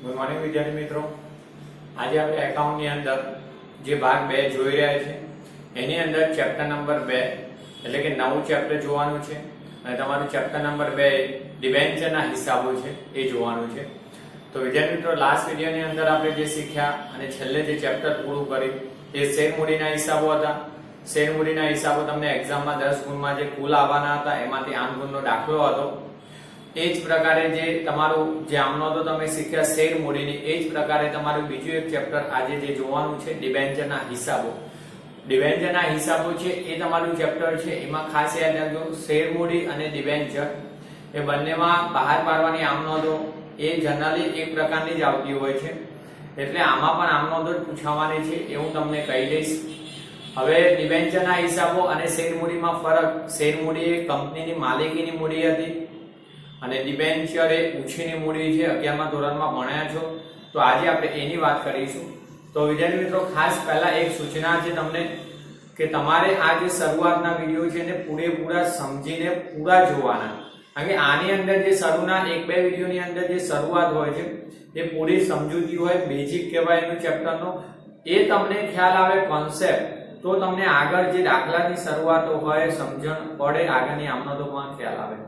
Good morning વિદ્યાર્થી મિત્રો। આજે આપણે એકાઉન્ટની અંદર જે ભાગ 2 જોઈ રહ્યા છે એની અંદર ચેપ્ટર નંબર 2 એટલે કે નવું ચેપ્ટર જોવાનું છે અને તમારું ચેપ્ટર નંબર 2 ડિબેન્ચરના હિસાબો છે એ જોવાનું છે। તો વિદ્યાર્થી મિત્રો લાસ્ટ વિડિયોની અંદર આપણે જે શીખ્યા અને છેલ્લે જે ચેપ્ટર પૂરું કર્યું એ શેર મૂડીના હિસાબો હતા। શેર મૂડીના હિસાબો તમને એક્ઝામમાં 10 ગુણમાં જે કુલ આવવાના હતા એમાંથી 8 ગુણનો દાખલો હતો। એ જ પ્રકારે જે તમારું જે આમનો તો તમે શીખ્યા શેર મૂડીની એ જ પ્રકારે તમારું બીજું એક ચેપ્ટર આજે જે જોવાનું છે ડિબેન્ચરના હિસાબો। ડિબેન્ચરના હિસાબો છે એ તમારું ચેપ્ટર છે। એમાં ખાસ યાદ રાખજો શેર મૂડી અને ડિબેન્ચર એ બંનેમાં બહાર પાડવાની આમનોંધો એ જનરલી એક પ્રકારની જ આવતી હોય છે, એટલે આમાં પણ આમનોંધો જ પૂછવાની છે એ હું તમને કહી દઈશ। હવે ડિબેન્ચરના હિસાબો અને શેર મૂડીમાં ફરક। શેર મૂડી એ કંપનીની માલિકીની મૂડી હતી અને ડિબેન્ચર એ ઉછીની મૂડી છે। 11મા ધોરણમાં ભણ્યા છો તો આજે આપણે એની વાત કરીશું। તો વિદ્યાર્થી મિત્રો ખાસ પહેલા એક સૂચના છે તમને કે તમારે આ જે શરૂઆતના વિડિયો છે એને પૂરેપૂરા સમજીને પૂરા જોવાના, કારણ કે આની અંદર જે શરૂના 1-2 વિડિયોની અંદર જે શરૂઆત હોય છે એ પૂરી સમજૂતી હોય, બેઝિક કહેવાય એનું ચેપ્ટરનો, એ તમને ખ્યાલ આવે કોન્સેપ્ટ તો તમને આગળ જે દાખલાની શરૂઆતો હોય સમજણ પડે, આગળની આમનોંધોમાં ખ્યાલ આવે।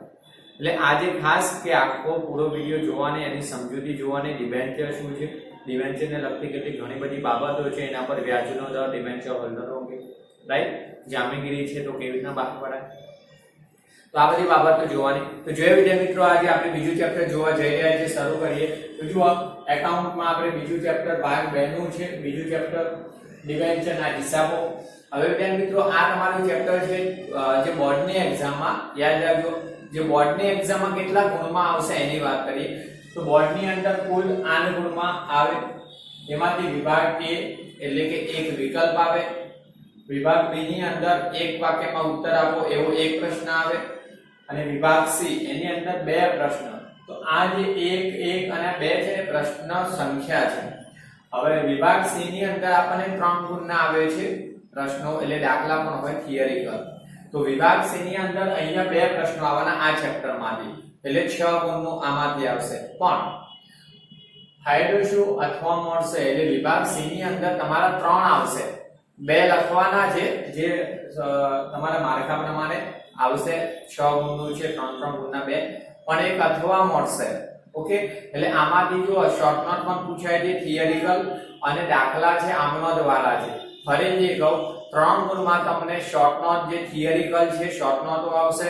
એટલે આજે ખાસ કે આખો પૂરો વિડિયો જોવાની, એની સમજૂતી જોવાની, ડિબેન્ચર શું છે, ડિબેન્ચરને લગતી કેટલી ઘણી બધી બાબતો છે, એના પર વ્યાજનો દર, ડિબેન્ચર હોલ્ડરો અંગે, રાઈટ, જામીનગીરી છે તો કેવી રીતના બહાર પડાય, તો આ બધી બાબતો જોવાની। તો જોઈએ વિદ્યાર્થી મિત્રો આજે આપણે બીજું ચેપ્ટર જોવા જઈ રહ્યા છીએ, શરૂ કરીએ। તો જુઓ એકાઉન્ટમાં આપણે બીજું ચેપ્ટર ભાગ 2 નું છે, બીજું ચેપ્ટર ડિબેન્ચરના હિસાબો। હવે વિદ્યાર્થી મિત્રો આ તમારું ચેપ્ટર છે જે બોર્ડની એક્ઝામમાં યાદ રાખજો, જે બોર્ડની એક્ઝામમાં કેટલા ગુણમાં આવશે એની વાત કરીએ તો બોર્ડની અંદર કુલ 8 ગુણમાં આવે। એમાંથી વિભાગ A એટલે કે એક વિકલ્પ આવે, વિભાગ B ની અંદર એક વાક્યમાં ઉત્તર આપો એવો એક પ્રશ્ન આવે અને વિભાગ C એની અંદર 2 પ્રશ્ન। તો આ જે 1 1 અને 2 છે એ પ્રશ્ન સંખ્યા છે। હવે વિભાગ C ની અંદર આપણને 3 ગુણના આવે છે પ્રશ્નો, એટલે દાખલા પણ હોય થિયરિકલ। તો વિભાગ C ની અંદર અહીંયા 2 પ્રશ્નો આવવાના આ ચેપ્ટરમાંથી, એટલે 6 ગુણનું આમાંથી આવશે। પણ ફાયદો શું અથવા મળશે, એટલે વિભાગ C ની અંદર તમારા 3 આવશે, 2 લખવાના છે જે તમારા માર્કા પ્રમાણે આવશે, 6 ગુણનું છે, 3 ગુણના 2, પણ એક અથવા મળશે। ઓકે, એટલે આમાંથી જો શોર્ટ નોટ પણ પૂછાય છે થિયરિકલ અને દાખલા છે આમનોંધ વાળા છે। ફરીથી કહું 3 ગુણમાં તમને શોર્ટ નોટ જે થિયરિકલ છે શોર્ટ નોટો આવશે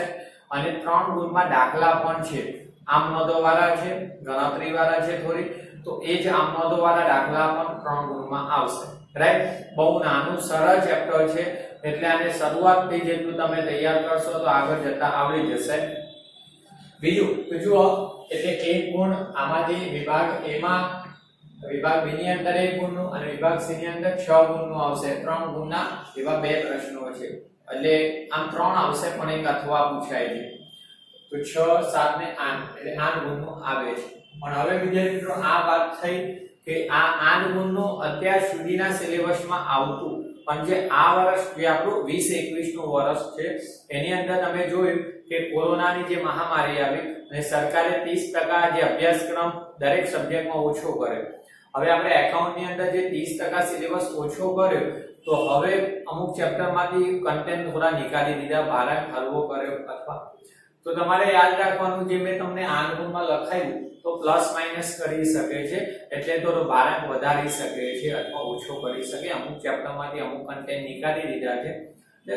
અને 3 ગુણમાં દાખલા પણ છે, આમનોંધો વાળા છે, ગણતરી વાળા છે થોડી, તો એ જ આમનોંધો વાળા દાખલા પણ 3 ગુણમાં આવશે, રાઈટ। બહુ નાનું સરળ ચેપ્ટર છે, એટલે આને શરૂઆતથી જેટલું તમે તૈયાર કરશો તો આગળ જતા આવડી જશે। બીજું તો જુઓ એટલે 1 ગુણ આમાંથી વિભાગ A માં, વિભાગ B ની અંદર 1 ગુણનું અને વિભાગ C ની અંદર 6 ગુણનું આવશે। 3 ગુણના એવા 2 પ્રશ્નો છે, એટલે આમ 3 આવશે પણ એક અથવા પૂછાય છે, તો 6 7 ને 8 એટલે 8 ગુણનું આવે છે। પણ હવે વિદ્યાર્થી મિત્રો આ વાત થઈ કે આ 8 ગુણનું અત્યાર સુધીના સિલેબસમાં આવતું, પણ જે આ વર્ષ જે આપણું 2021 નું વર્ષ છે એની અંદર તમે જોયું કે કોરોનાની જે મહામારી આવી અને સરકારે 30% જે અભ્યાસક્રમ દરેક સબ્જેક્ટમાં ઓછો કર્યો। હવે આપણે એકાઉન્ટની અંદર જે 30% સિલેબસ ઓછો કર્યો તો હવે અમુક ચેપ્ટરમાંથી કન્ટેન્ટ થોડા નીકાળી દીધા, ભારાંક હળવો કર્યો, અથવા તો તમારે યાદ રાખવાનું જે મેં તમને 8 ગુણમાં લખાયું તો પ્લસ માઈનસ કરી શકે છે, એટલે થોડો ભારાંક વધારી શકે છે અથવા ઓછો કરી શકે। અમુક ચેપ્ટરમાંથી અમુક કન્ટેન્ટ નીકાળી દીધા છે, એટલે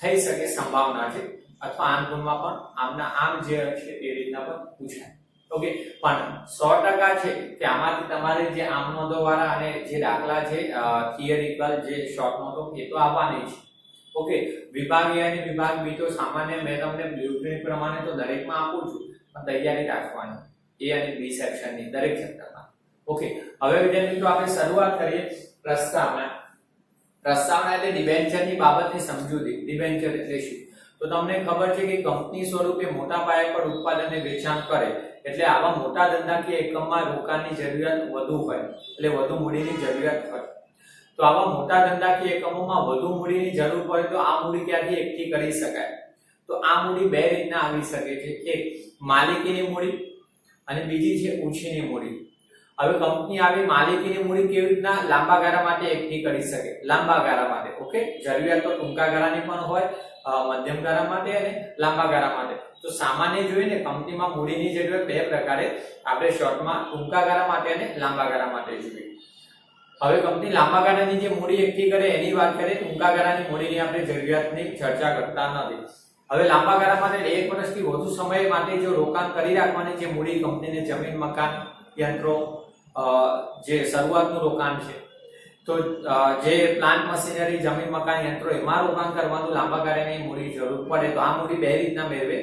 થઈ શકે સંભાવના છે, અથવા 8 ગુણમાં પણ આમના આમ જે છે એ રીતના પણ પૂછાય। ઓકે, પણ 100% છે કે આમાંથી તમારે જે આમનોંધો વાળા અને જે દાખલા છે થિયરિકલ જે શોર્ટ નોટો એ તો આવવાની છે। ઓકે, વિભાગ A અને વિભાગ B તો સામાન્ય મેં તમને બ્લુપ્રિન્ટ પ્રમાણે તો દરેકમાં આપું છું, પણ તૈયારી રાખવાની A અને B સેક્શનની દરેક ચેપ્ટરમાં। ઓકે, હવે વિદ્યાર્થી મિત્રો આપણે શરૂઆત કરીએ પ્રસ્તાવના। પ્રસ્તાવના એટલે ડિબેન્ચરની બાબતની સમજૂતી। ડિબેન્ચર એટલે શું? તો તમને ખબર છે કે કંપની સ્વરૂપે મોટા પાયા પર ઉત્પાદન અને વેચાણ કરે, એટલે આવા મોટા ધંધાકીય એકમમાં રોકાણની જરૂરિયાત વધુ હોય, એટલે વધુ મૂડીની જરૂરિયાત હોય। તો આવા મોટા ધંધાકીય એકમોમાં વધુ મૂડીની જરૂર પડે તો આ મૂડી ક્યાંથી એકઠી કરી શકાય? તો આ મૂડી 2 રીતના આવી શકે છે, એક માલિકીની મૂડી અને બીજી છે ઉછીની મૂડી। હવે કંપની આવી માલિકીની મૂડી કેવી રીતના લાંબા ગાળા માટે એકઠી કરી શકે? લાંબા ગાળા માટે. ઓકે, જરૂરિયાત તો ટૂંકા ગાળાની પણ હોય, મધ્યમ ગાળા માટે અને લાંબા ગાળા માટે. તો સામાન્ય જોઈએ ને કંપનીમાં મૂડીની જરૂરિયાત બે પ્રકારે આપણે શોર્ટમાં ટૂંકા ગાળા માટે અને લાંબા ગાળા માટે જોઈએ. હવે કંપની લાંબા ગાળાની જે મૂડી એકઠી કરે એની વાત કરીએ, ટૂંકા ગાળાની મૂડીની આપણે જરૂરિયાતની ચર્ચા કરતા નથી. હવે લાંબા ગાળા માટે 1 વર્ષથી વધુ સમય માટે જો રોકાણ કરી રાખવાની જે મૂડી કંપનીને જમીન, મકાન, યંત્રો, જે શરૂઆતનું રોકાણ છે, તો જે પ્લાન્ટ મશીનરી, જમીન, મકાન, યંત્રો એમાં રોકાણ કરવાનું લાંબા ગાળાની મૂડી જરૂર પડે તો આ મૂડી બે રીતના મેળવે.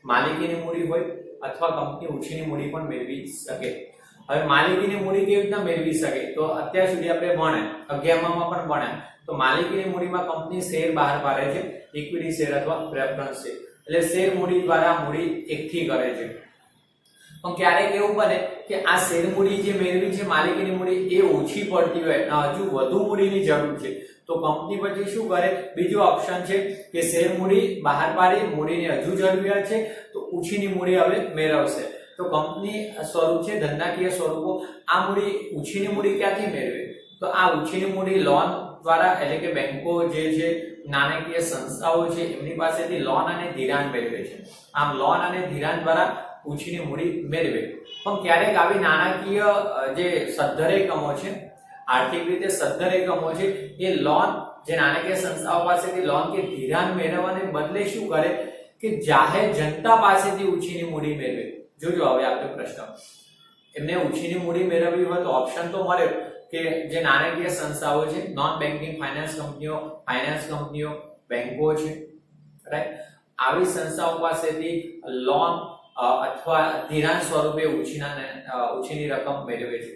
માલિકીની મૂડી હોય અથવા કંપની ઉછીની મૂડી પણ મેળવી શકે. હવે માલિકીની મૂડી કેવી રીતના મેળવી શકે? તો અત્યાર સુધી આપણે ભણ્યા, 11માં પણ ભણ્યા, તો માલિકીની મૂડીમાં કંપની શેર બહાર પાડે છે, ઇક્વિટી શેર અથવા પ્રેફરન્સ શેર. એટલે શેર મૂડી દ્વારા મૂડી એકઠી કરે છે. પણ ક્યારેક એવું બને કે આ શેર મૂડી જે મેળવી છે, માલિકીની મૂડી, એ ઓછી પડતી હોય, હજુ વધુ મૂડીની જરૂર છે, તો કંપની પછી શું કરે? બીજો ઓપ્શન છે કે શેર મૂડી બહાર પાડી, મૂડીની હજુ જરૂરિયાત છે તો ઓછીની મૂડી હવે મેળવશે. તો કંપની સ્વરૂપ છે ધંધાકીય સ્વરૂપો. આ મૂડી, ઓછીની મૂડી ક્યાંથી મેળવે? તો આ ઓછીની મૂડી લોન દ્વારા, એટલે કે બેંકો જે છે, નાણાકીય સંસ્થાઓ છે, એમની પાસેથી લોન અને ધિરાણ મેળવે છે. આમ લોન અને ધિરાણ દ્વારા ઓછીની મૂડી મેળવે. પણ ક્યારેક આવી નાણાકીય જે સદ્ધર એકમો છે, આર્થિક રીતે સદ્ધર એકમો છે, એ લોન, જે નાણાકીય સંસ્થાઓ પાસેથી લોન કે ધિરાણ મેળવવાને બદલે શું કરે કે જાહેર જનતા પાસેથી ઓછીની મૂડી મેળવે. જોજો હવે આપણે પ્રશ્ન, એમને ઓછીની મૂડી મેળવવી હોય તો ઓપ્શન તો મળે કે જે નાણાકીય સંસ્થાઓ છે, નોન બેન્કિંગ ફાઇનાન્સ કંપનીઓ, બેંકો છે, રાઈટ, આવી સંસ્થાઓ પાસેથી લોન અથવા ધિરાણ સ્વરૂપે ઓછીની રકમ મેળવે છે.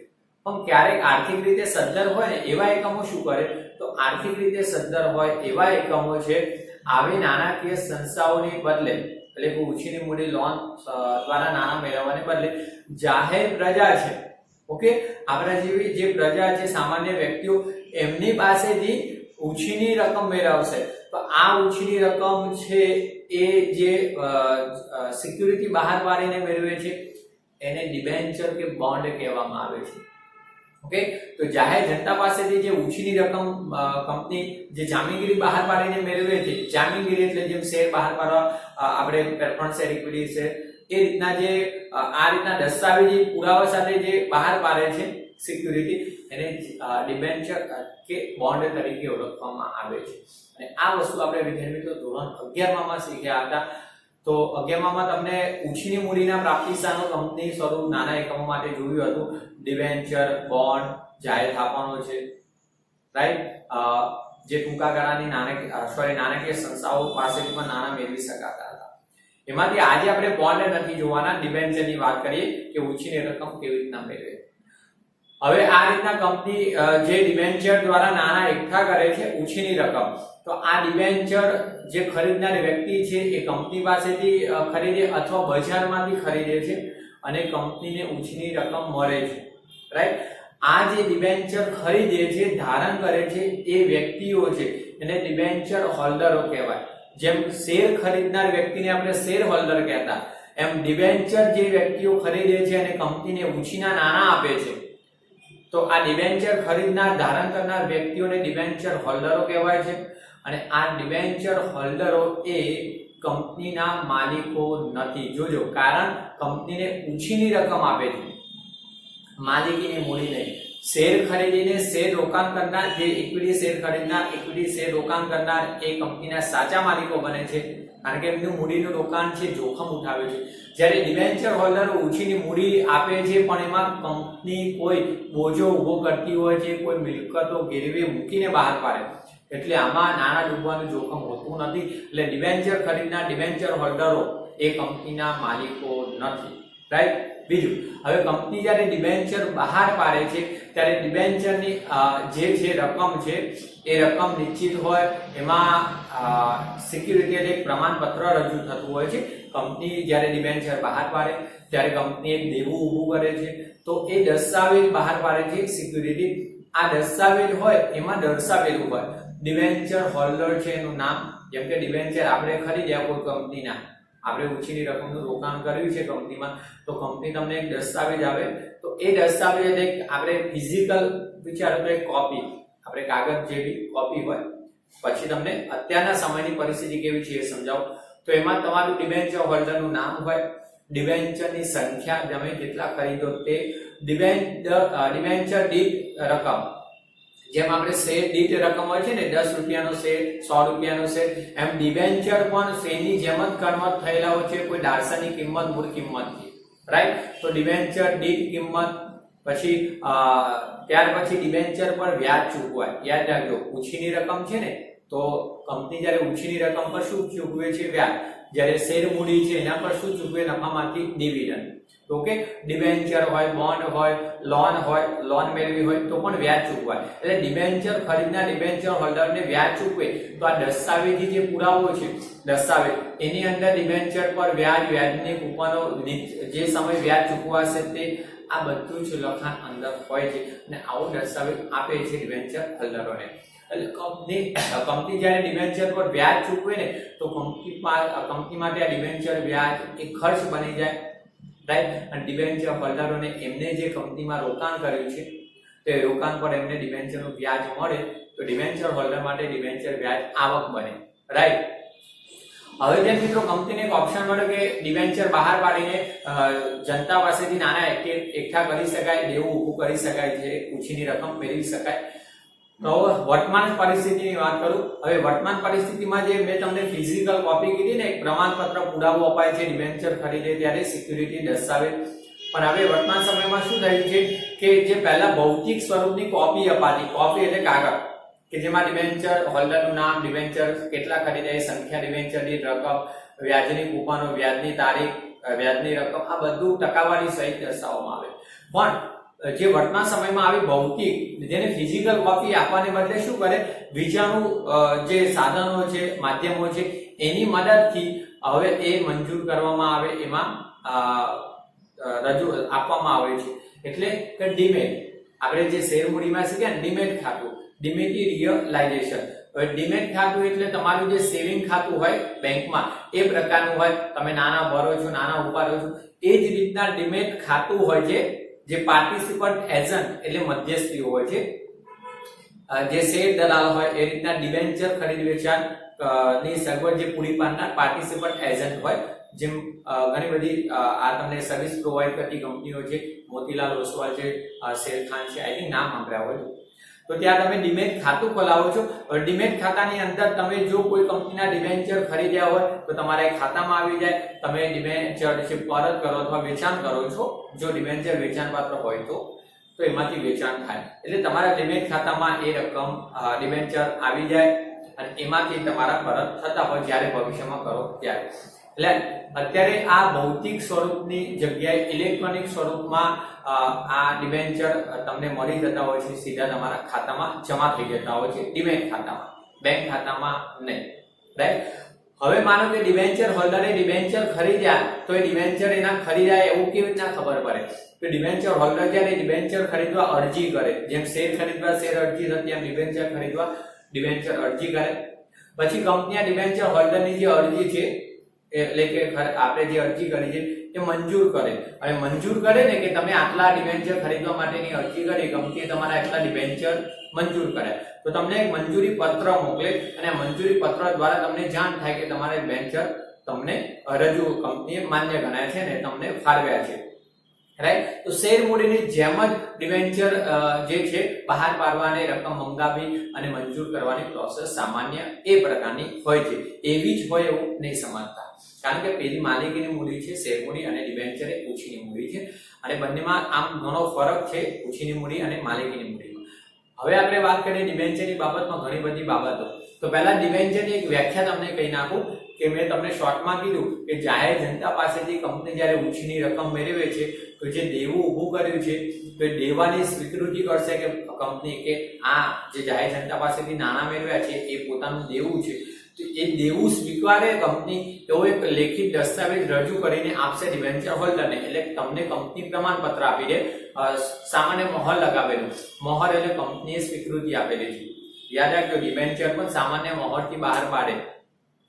પણ ક્યારેક આર્થિક રીતે સદ્ધર હોય ને એવા એકમો શું કરે? તો આર્થિક રીતે સદ્ધર હોય એવા એકમો છે, આવી નાણાકીય સંસ્થાઓની બદલે, એટલે કે ઓછીની મૂડી લોન દ્વારા નાણાં મેળવવાને બદલે જાહેર પ્રજા છે, ઓકે, આપણા જેવી જે પ્રજા છે, સામાન્ય વ્યક્તિઓ, એમની પાસેથી ઓછીની રકમ મેળવશે. તો આ ઓછીની રકમ છે એ જે સિક્યુરિટી બહાર પાડીને મેળવે છે એને ડિબેન્ચર કે બોન્ડ કહેવામાં આવે છે. ઓકે, તો જાહેર જનતા પાસેથી જે ઓછીની રકમ કંપની જે જામીનગીરી બહાર પાડીને મેળવે છે, જામીનગીરી એટલે જેમ શેર બહાર પાડવા આપણે પ્રેફરન્સ શેર, ઇક્વિટી શેર, એ રીતના જે આ રીતના દસ્તાવેજી પુરાવા સાથે જે બહાર પાડે છે સિક્યુરિટી, એને ડિબેન્ચર કે બોન્ડ તરીકે ઓળખવામાં આવે છે. અને આ વસ્તુ આપણે વિદ્યાર્થી મિત્રો ધોરણ 11માં શીખ્યા હતા. તો 11માં તમને ઓછીની મૂડીના પ્રાપ્તિ સાધનો કંપની સ્વરૂપ નાના એકમો માટે જોયું હતું. ડિબેન્ચર, બોન્ડ, જાહેર થાપણો છે, રાઈટ, જે ટૂંકા ગાળાની નાણાકીય સંસ્થાઓ પાસેથી પણ નાણાં મેળવી શકાતા હતા. એમાંથી આજે આપણે બોન્ડ નથી જોવાના, ડિબેન્ચરની વાત કરીએ કે ઓછીની રકમ કેવી રીતના મેળવે. હવે આ રીતના કંપની જે ડિબેન્ચર દ્વારા નાણાં એકઠા કરે છે, ઓછીની રકમ, તો આ ડિબેન્ચર જે ખરીદનાર વ્યક્તિ છે એ કંપની પાસેથી ખરીદે અથવા બજારમાંથી ખરીદે છે અને કંપનીને ઓછીની રકમ મળે છે, રાઈટ. આ જે ડિબેન્ચર ખરીદે છે, ધારણ કરે છે, એ વ્યક્તિઓ છે, એને ડિબેન્ચર હોલ્ડરો કહેવાય. જેમ શેર ખરીદનાર વ્યક્તિને આપણે શેર હોલ્ડર કહેતા, એમ ડિબેન્ચર જે વ્યક્તિઓ ખરીદે છે અને કંપનીને ઓછીના નાણાં આપે છે, તો આ ડિબેન્ચર ખરીદનાર, ધારણ કરનાર વ્યક્તિઓને ડિબેન્ચર હોલ્ડરો કહેવાય છે. અને આ ડિબેન્ચર હોલ્ડરો એ કંપનીના માલિકો નથી. જોજો, કારણ કંપનીને ઓછીની રકમ આપે છે, માલિકીની મૂડી નહીં. શેર ખરીદીને શેર રોકાણ કરનાર, જે ઇક્વિટી શેર ખરીદનાર, ઇક્વિટી શેર રોકાણ કરનાર, એ કંપનીના સાચા માલિકો બને છે, કારણ કે એમનું મૂડીનું રોકાણ છે, જોખમ ઉઠાવે છે. જ્યારે ડિબેન્ચર હોલ્ડરો ઓછીની મૂડી આપે છે પણ એમાં કંપની કોઈ બોજો ઉભો કરતી હોય છે, કોઈ મિલકતો ગીરવે મૂકીને બહાર પાડે, એટલે આમાં નાણાં ડૂબવાનું જોખમ હોતું નથી. એટલે ડિબેન્ચર ખરીદનાર, ડિબેન્ચર હોલ્ડરો એ કંપનીના માલિકો નથી, રાઈટ. બીજું, હવે કંપની જ્યારે ડિબેન્ચર બહાર પાડે છે ત્યારે ડિબેન્ચરની જે રકમ છે એ રકમ નિશ્ચિત હોય, એમાં સિક્યુરિટી એટલે એક પ્રમાણપત્ર રજૂ થતું હોય છે. કંપની જ્યારે ડિબેન્ચર બહાર પાડે ત્યારે કંપની એક દેવું ઊભું કરે છે, તો એ દસ્તાવેજ બહાર પાડે છે સિક્યુરિટી. આ દસ્તાવેજ હોય એમાં દર્શાવેલું હોય ડિબેન્ચર હોલ્ડર છે એનું નામ. જેમ કે ડિબેન્ચર આપણે ખરીદ્યા કોઈ કંપનીના, આપણે ઉછીની રકમનું રોકાણ કર્યું છે કંપનીમાં, તો કંપની તમને એક દસ્તાવેજ આવે, તો એ દસ્તાવેજ એક આપણે ફિઝિકલ વિચારો તો એક કોપી, આપણે કાગળ જેવી કોપી હોય, પછી તમને અત્યારના સમયની પરિસ્થિતિ કેવી છે એ સમજાવું. તો એમાં તમારું ડિબેન્ચર હોલ્ડરનું નામ હોય, ડિબેન્ચરની સંખ્યા, તમે કેટલા ખરીદો તે, ડિબેન્ચર દીઠ રકમ, જેમ આપણે શેર દીઠ રકમ હોય છે ને, 10 રૂપિયાનો શેર, 100 રૂપિયાનો શેર, એમ ડિબેન્ચર પણ શેરની જેમ જ કન્વર્ટ થયેલા હોય છે, કોઈ દાર્શનિક કિંમત, મૂળ કિંમતથી, રાઈટ. તો ડિબેન્ચર દીઠ કિંમત, પછી ત્યાર પછી ડિબેન્ચર પર વ્યાજ ચૂકવાય. યાદ રાખજો, ઉછીની રકમ છે ને, તો કંપની જ્યારે ઉછીની રકમ પર શું ચૂકવે છે? વ્યાજ. જ્યારે શેર મૂડી છે એના પર શું ચૂકવે? નફામાંથી ડિવિડન્ડ. ઓકે, ડિબેન્ચર હોય, બોન્ડ હોય, લોન મેળવી હોય તો પણ વ્યાજ ચૂકવાય. એટલે ડિબેન્ચર ખરીદનાર ડિબેન્ચર હોલ્ડરને વ્યાજ ચૂકવે તો આ દસ્તાવેજી જે પુરાવો છે, દસ્તાવેજ, એની અંદર ડિબેન્ચર પર વ્યાજ, વ્યાજની કૂપનો, જે સમય વ્યાજ ચૂકવાશે તે, આ બધું જ લખાણ અંદર હોય છે અને આવો દસ્તાવેજ આપે છે ડિબેન્ચર હોલ્ડરોને. એટલે કંપની જ્યારે ડિબેન્ચર પર વ્યાજ ચૂકવે ને, તો કંપની માટે આ ડિબેન્ચર વ્યાજ એ ખર્ચ બની જાય, રાઈટ. અને ડિબેન્ચર હોલ્ડરોને એમને જે કંપનીમાં રોકાણ કર્યું છે તે રોકાણ પર એમને ડિબેન્ચરનું વ્યાજ મળે, તો ડિબેન્ચર હોલ્ડર માટે ડિબેન્ચર વ્યાજ આવક બને, રાઈટ. હવે જે મિત્રો કંપનીને એક ઓપ્શન મળ્યો કે ડિબેન્ચર બહાર પાડીને જનતા પાસેથી નાના એકઠા કરી શકાય, દેવું ઊભું કરી શકાય છે, ઉછીની રકમ મેળવી શકાય. તો વર્તમાન પરિસ્થિતિની વાત કરું. હવે વર્તમાન પરિસ્થિતિમાં જે મેં તમને ફિઝિકલ કોપી કીધી ને, એક પ્રમાણપત્ર પુરાવો અપાય છે ડિબેન્ચર ખરીદે ત્યારે, સિક્યુરિટી દસ્તાવેજ. પણ હવે વર્તમાન સમયમાં શું થયું છે કે જે પહેલા ભૌતિક સ્વરૂપની કોપી અપાતી, કોપી એટલે કાગળ, કે જેમાં ડિબેન્ચર હોલ્ડરનું નામ, ડિબેન્ચર કેટલા ખરીદે, સંખ્યા, ડિબેન્ચરની રકમ, વ્યાજની કૂપનો, વ્યાજની તારીખ, વ્યાજની રકમ, આ બધું ટકાવારી સહિત દર્શાવવામાં આવે. પણ જે વર્તમાન સમયમાં આવી ભૌતિક, જેને ફિઝિકલ કોપી આપવાને બદલે શું કરે, બીજાનું જે સાધનો છે, માધ્યમો છે, એની મદદથી હવે એ મંજૂર કરવામાં આવે, એમાં રજૂ આપવામાં આવે છે. એટલે કે ડીમેટ, આપણે જે શેર મૂડીમાં શીખ્યા ને, ડીમેટ ખાતું, ડિમેટિરિયલાઇઝેશન. હવે ડીમેટ ખાતું એટલે તમારું જે સેવિંગ ખાતું હોય બેંકમાં, એ પ્રકારનું હોય, તમે નાના ભરો છો, નાના ઉપાડો છો, એ જ રીતના ડીમેટ ખાતું હોય છે, જે પાર્ટિસિપન્ટ એજન્ટ એટલે મધ્યસ્થી હોય છે, જે શેર દલાલ હોય, એ રીતના ડિબેન્ચર ખરીદ વેચાણ ની સગવડ જે પૂરી પાડનાર પાર્ટિસિપન્ટ એજન્ટ હોય. જેમ ઘણી બધી આ તમને સર્વિસ પ્રોવાઈડ કરતી કંપનીઓ છે, મોતીલાલ ઓસવાલ છે, શેરખાન છે, આઈ થિંક નામ સાંભળ્યા હોય. તો ત્યાં તમે ડીમેટ ખાતું ખોલાવો છો. ડીમેટ ખાતાની અંદર તમે જો કોઈ કંપનીના ડિબેન્ચર ખરીદ્યા હોય તો તમારા ખાતામાં આવી જાય, તમે ડિબેન્ચર પરત કરો અથવા વેચાણ કરો છો. જો ડિબેન્ચર વેચાણ પાત્ર હોય તો એમાંથી વેચાણ થાય, એટલે તમારા ડિબેટ ખાતામાં એ રકમ ડિબેન્ચર આવી જાય અને એમાંથી તમારા પરત થતા હોય જ્યારે ભવિષ્યમાં કરો ત્યારે. એટલે અત્યારે આ ભૌતિક સ્વરૂપની જગ્યાએ ઇલેક્ટ્રોનિક સ્વરૂપમાં આ ડિબેન્ચર તમને મળી જતા હોય છે, સીધા તમારા ખાતામાં જમા થઈ જતા હોય છે, ડિમેટ ખાતામાં, બેંક ખાતામાં નહીં, રાઈટ. હવે માનો કે ડિબેન્ચર હોલ્ડરે ડિબેન્ચર ખરીદ્યા, તો એ ડિબેન્ચર એના ખરીદ્યા એવું કેવી રીતના ખબર પડે? તો ડિબેન્ચર હોલ્ડર જ્યારે ડિબેન્ચર ખરીદવા અરજી કરે, જેમ શેર ખરીદવા શેર અરજી થતી, એમ ડિબેન્ચર ખરીદવા ડિબેન્ચર અરજી કરે. પછી કંપની આ ડિબેન્ચર હોલ્ડરની જે અરજી છે, એટલે કે આપણે જે અરજી કરી છે એ મંજૂર કરે. અને મંજૂર કરે ને કે તમે આટલા ડિબેન્ચર ખરીદવા માટેની અરજી કરી, કંપનીએ તમારા આટલા ડિબેન્ચર મંજૂર કર્યા, તો તમને એક મંજૂરી પત્ર મોકલે અને મંજૂરી પત્ર દ્વારા તમને જાણ થાય કે તમારા ડિબેન્ચર તમને રજૂ કંપનીએ માન્ય ગણાય છે અને તમને ફાળવ્યા છે, રાઈટ. તો શેર મૂડીની જેમ જ ડિબેન્ચર જે છે બહાર પાડવાની, રકમ મંગાવી અને મંજૂર કરવાની પ્રોસેસ સામાન્ય એ પ્રકારની હોય છે. એવી જ હોય એવું નહીં સમજતા, કારણ કે પેલી માલિકીની મૂડી છે શેર મૂડી, અને ડિબેન્ચર એ ઉછીની મૂડી છે, અને બંનેમાં આમ ઘણો ફરક છે ઉછીની મૂડી અને માલિકીની મૂડીમાં. હવે આપણે વાત કરીએ ડિબેન્ચરની બાબતમાં ઘણી બધી બાબતો. તો પહેલા ડિબેન્ચરની એક વ્યાખ્યા તમને કહી નાખું કે મેં તમને શોર્ટમાં કીધું કે જાહેર જનતા પાસેથી કંપની જ્યારે ઉછીની રકમ મેળવે છે, તો જે દેવું ઊભું કર્યું છે તો એ દેવાની સ્વીકૃતિ કરશે કે કંપની કે આ જે જાહેર જનતા પાસેથી નાણાં મેળવ્યા છે એ પોતાનું દેવું છે. તો એ દેવું સ્વીકારે કંપની એવો એક લેખિત દસ્તાવેજ રજૂ કરીને આપશે ડિબેન્ચર હોલ્ડરને. એટલે તમને કંપની પ્રમાણપત્ર આપી દે, સામાન્ય મોહર લગાવેલું. મોહર એટલે કંપનીએ સ્વીકૃતિ આપેલી છે. યાદ રાખજો, ડિબેન્ચર પણ સામાન્ય મોહરથી બહાર પાડે.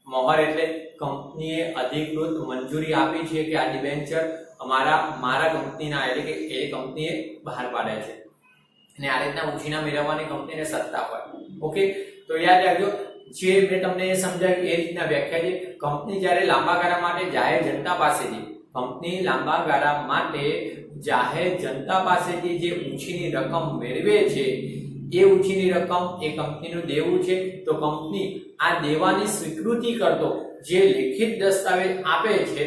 મોહર એટલે કંપનીએ અધિકૃત મંજૂરી આપી છે કે આ ડિબેન્ચર મારા કંપનીના એટલે કે એ કંપનીએ બહાર પાડે છે અને આ રીતના ઉછીના મેળવવાની કંપનીને સત્તા હોય. ઓકે, તો યાદ રાખજો જે મેં તમને સમજાવ્યું એ રીતના વ્યાખ્યા છે. કંપની જ્યારે લાંબા ગાળા માટે જાહેર જનતા પાસેથી જાહેર જનતા પાસેથી જે ઉછીની રકમ મેળવે છે એ ઉછીની રકમ એ કંપનીનું દેવું છે. તો કંપની આ દેવાની સ્વીકૃતિ કરતો જે લેખિત દસ્તાવેજ આપે છે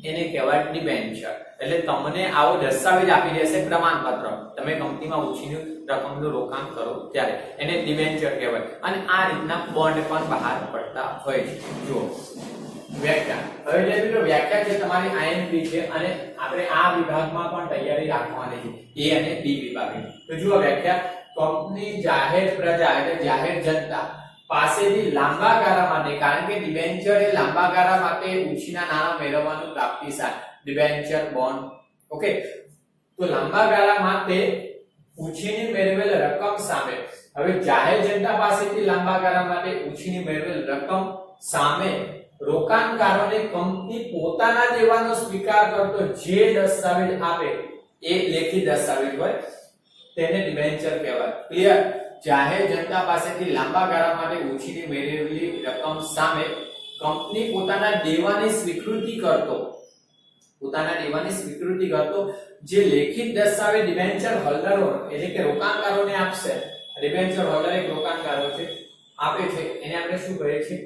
એને કહેવાય ડિબેન્ચર. એટલે તમને આવો દસ્તાવેજ આપી દેશે, પ્રમાણપત્ર, તમે કંપનીમાં ઉછીની રકમનું રોકાણ કરો ત્યારે એને ડિબેન્ચર કહેવાય. અને આ રીતના બોન્ડ પણ બહાર પડતા હોય છે. જુઓ વ્યાખ્યા. હવે જે મિત્રો વ્યાખ્યા છે તમારી આઈએમપી છે અને આપણે આ વિભાગમાં પણ તૈયારી રાખવાની છે, એ અને બી વિભાગની. તો જુઓ વ્યાખ્યા, કંપની જાહેર પ્રજા એટલે જાહેર જનતા પાસેથી લાંબા ગાળા માટે, કારણ કે ડિબેન્ચર એ લાંબા ગાળા માટે ઉછીના નાણાં મેળવવાનું પ્રાપ્તિ સાધન, ડિબેન્ચર બોન્ડ. ઓકે, તો લાંબા ગાળા માટે ઉછીની મેળવેલ રકમ સામે, હવે જાહેર જનતા પાસેથી લાંબા ગાળા માટે ઉછીની મેળવેલ રકમ સામે રોકાણકારોને કંપની પોતાના દેવાનો સ્વીકાર કરતો જે દસ્તાવેજ આપે એ લેખિત દસ્તાવેજ હોય તેને ડિબેન્ચર કહેવાય. ક્લિયર? જાહેર જનતા પાસેથી લાંબા ગાળા માટે ઉછીની મેળવેલી રકમ સામે કંપની પોતાના દેવાની સ્વીકૃતિ કરતો જે લેખિત દસ્તાવેજ ડિબેન્ચર હોલ્ડરો એટલે કે રોકાણકારોને આપશે. ડિબેન્ચર હોલ્ડર એક રોકાણકારો છે, આપે છે, એને આપણે શું કહીએ છીએ?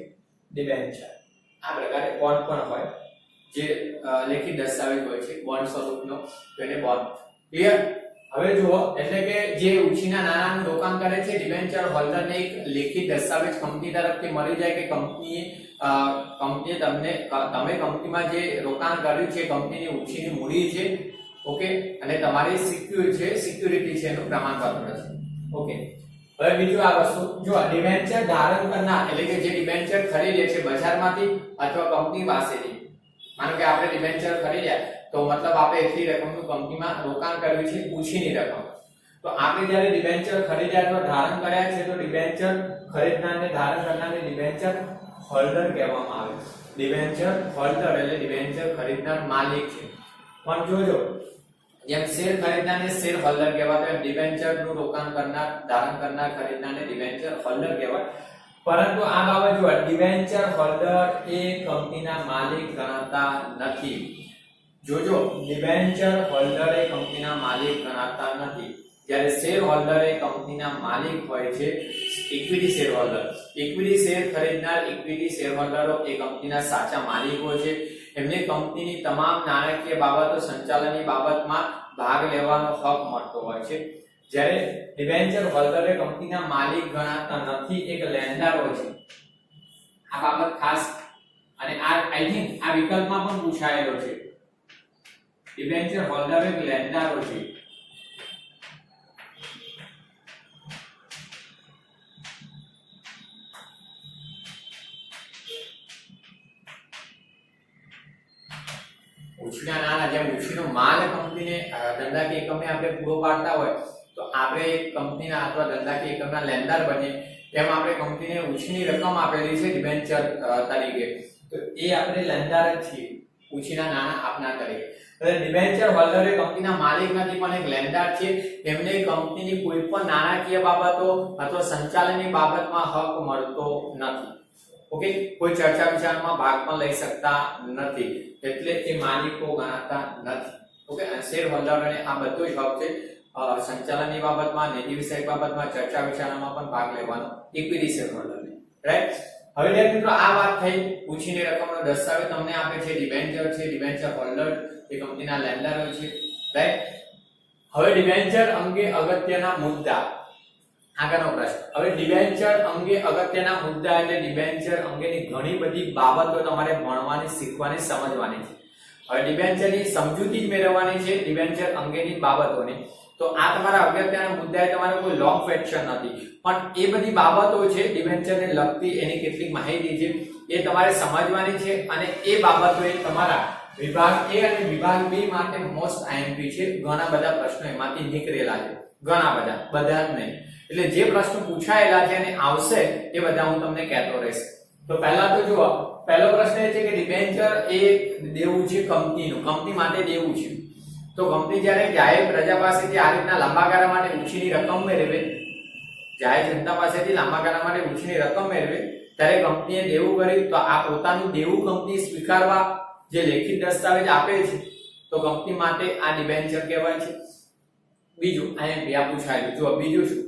ડિબેન્ચર. આ પ્રકારે બોન્ડ પણ હોય જે લેખિત દસ્તાવેજ હોય છે બોન્ડ સ્વરૂપનો, તો એને બોન્ડ. ક્લિયર? હવે જુઓ, એટલે કે જે ઉછીના નાણાંનું રોકાણ કરે છે ડિબેન્ચર હોલ્ડરને એક લેખિત દસ્તાવેજ કંપની તરફથી મળી જાય કે કંપનીએ તમે કંપનીમાં જે રોકાણ કર્યું છે કંપનીની ઉછીની મૂડી છે. ઓકે, અને તમારી સિક્યુરિટી છે એનું પ્રમાણપત્ર છે. ઓકે, હવે બીજું આ વસ્તુ જો ડિબેન્ચર ધારણ કરનાર એટલે કે જે ડિબેન્ચર ખરીદે છે બજારમાંથી અથવા કંપની પાસેથી, માનો કે આપણે ડિબેન્ચર ખરીદ્યા તો મતલબ આપણે એટલી રકમનું કંપનીમાં રોકાણ કર્યું છે ઉછીની રકમ. તો આપણે જ્યારે ડિબેન્ચર ખરીદ્યા અથવા ધારણ કર્યા છે તો ડિબેન્ચર ખરીદનારને ધારણ કરનારને ડિબેન્ચર હોલ્ડર કહેવામાં આવે. ડિબેન્ચર હોલ્ડર એટલે ડિબેન્ચર ખરીદનાર માલિક છે. પણ જોજો, જેમ શેર ખરીદનારને શેર હોલ્ડર કહેવાય, તો ડિબેન્ચરનું રોકાણ કરનાર ધારણ કરનાર ખરીદનારને ડિબેન્ચર હોલ્ડર કહેવાય. પરંતુ આ બાબત જો ડિબેન્ચર હોલ્ડર એ કંપનીના માલિક ગણાતા નથી. જોજો, ડિબેન્ચર હોલ્ડર એ કંપનીના માલિક ગણાતા નથી. જ્યારે શેર હોલ્ડર એ કંપનીના માલિક હોય છે. Equity share holder, equity share ખરીદનાર ઇક્વિટી શેર હોલ્ડરો એ કંપનીના સાચા માલિકો છે. એમને કંપનીની તમામ નાણાકીય બાબતો સંચાલનની બાબતમાં ભાગ લેવાનો હક મળતો હોય છે. જ્યારે ડિબેન્ચર હોલ્ડર એ કંપનીના માલિક ગણાતા નથી, એક લેન્ડર હોય છે. આ બાબત ખાસ, અને આ આઈ થિંક આ વિકલ્પમાં પણ પૂછાયેલો છે. ડિબેન્ચર હોલ્ડર એક લેન્ડર હોય છે. ઉછીના નાણાં, જેમ ઉછીનો માલ કંપનીને ધંધાકીય એકમને આપણે પૂરો પાડતા હોય તો આપણે કંપનીના અથવા ધંધાકીય એકમના લેન્ડર બનીએ, તેમ આપણે કંપનીને ઉછીની રકમ આપેલી છે ડિબેન્ચર તરીકે, તો એ આપણે લેન્ડર જ છીએ ઉછીના નાણાં આપનાર તરીકે. ડિબેન્ચર હોલ્ડર એ કંપનીના માલિક નથી પણ એક લેન્ડર છે. તેમને કંપનીની કોઈ પણ નાણાકીય બાબતો અથવા સંચાલનની બાબતમાં હક મળતો નથી. ઓકે, કોઈ ચર્ચા વિચારમાં ભાગ પણ લઈ શકતા નથી, એટલે એ માલિકો ગણાતા નથી. ઓકે, અને શેર હોલ્ડરને આ બધો જ હક છે સંચાલનની બાબતમાં, નીતિ વિષયક બાબતમાં, ચર્ચા વિચારણામાં પણ ભાગ લેવાનો ઇક્વિટી શેર હોલ્ડરને. રાઈટ? હવે મિત્રો આ વાત થઈ ઉછીની રકમનો દસ્તાવેજ તમને આપે છે ડિબેન્ચર છે, ડિબેન્ચર હોલ્ડર એ કંપનીના લેન્ડર હોય છે. રાઈટ? હવે ડિબેન્ચર અંગે અગત્યના મુદ્દા. આગળનો પ્રશ્ન, હવે ડિબેન્ચર અંગે અગત્યના મુદ્દા એટલે ડિબેન્ચર અંગેની ઘણી બધી બાબતો તમારે ભણવાની, શીખવાની, સમજવાની છે. હવે ડિબેન્ચરની સમજૂતી જ મેળવવાની છે ડિબેન્ચર અંગેની બાબતોની. તો આ તમારા અગત્યના મુદ્દા એ તમારો કોઈ લોંગ ફેક્શન નથી, પણ એ બધી બાબતો છે ડિબેન્ચરને લગતી, એની કેટલીક માહિતી છે એ તમારે સમજવાની છે. અને એ બાબતો એ તમારા વિભાગ A અને વિભાગ B માટે મોસ્ટ આઈએમપી છે. ઘણા બધા પ્રશ્નો એમાંથી નીકળેલા છે, ઘણા બધા જ નહીં. એટલે જે પ્રશ્નો પૂછાયેલા છે અને આવશે એ બધા હું તમને કહેતો રહીશ. તો પહેલા તો જુઓ, પહેલો પ્રશ્ન એ છે કે ડિબેન્ચર એ દેવું છે કંપનીનું, કંપની માટે દેવું છે. તો કંપની જ્યારે જાહેર પ્રજા પાસેથી આ રીતના લાંબા ગાળા માટે ઉછીની રકમ મેળવે, જાહેર જનતા પાસેથી લાંબા ગાળા માટે ઉછીની રકમ મેળવે ત્યારે કંપનીએ દેવું કર્યું તો આ પોતાનું દેવું કંપની સ્વીકારવા જે લેખિત દસ્તાવેજ આપે છે તો કંપની માટે આ ડિબેન્ચર કહેવાય છે. બીજું અહીંયા પૂછાયેલું, જો બીજું શું,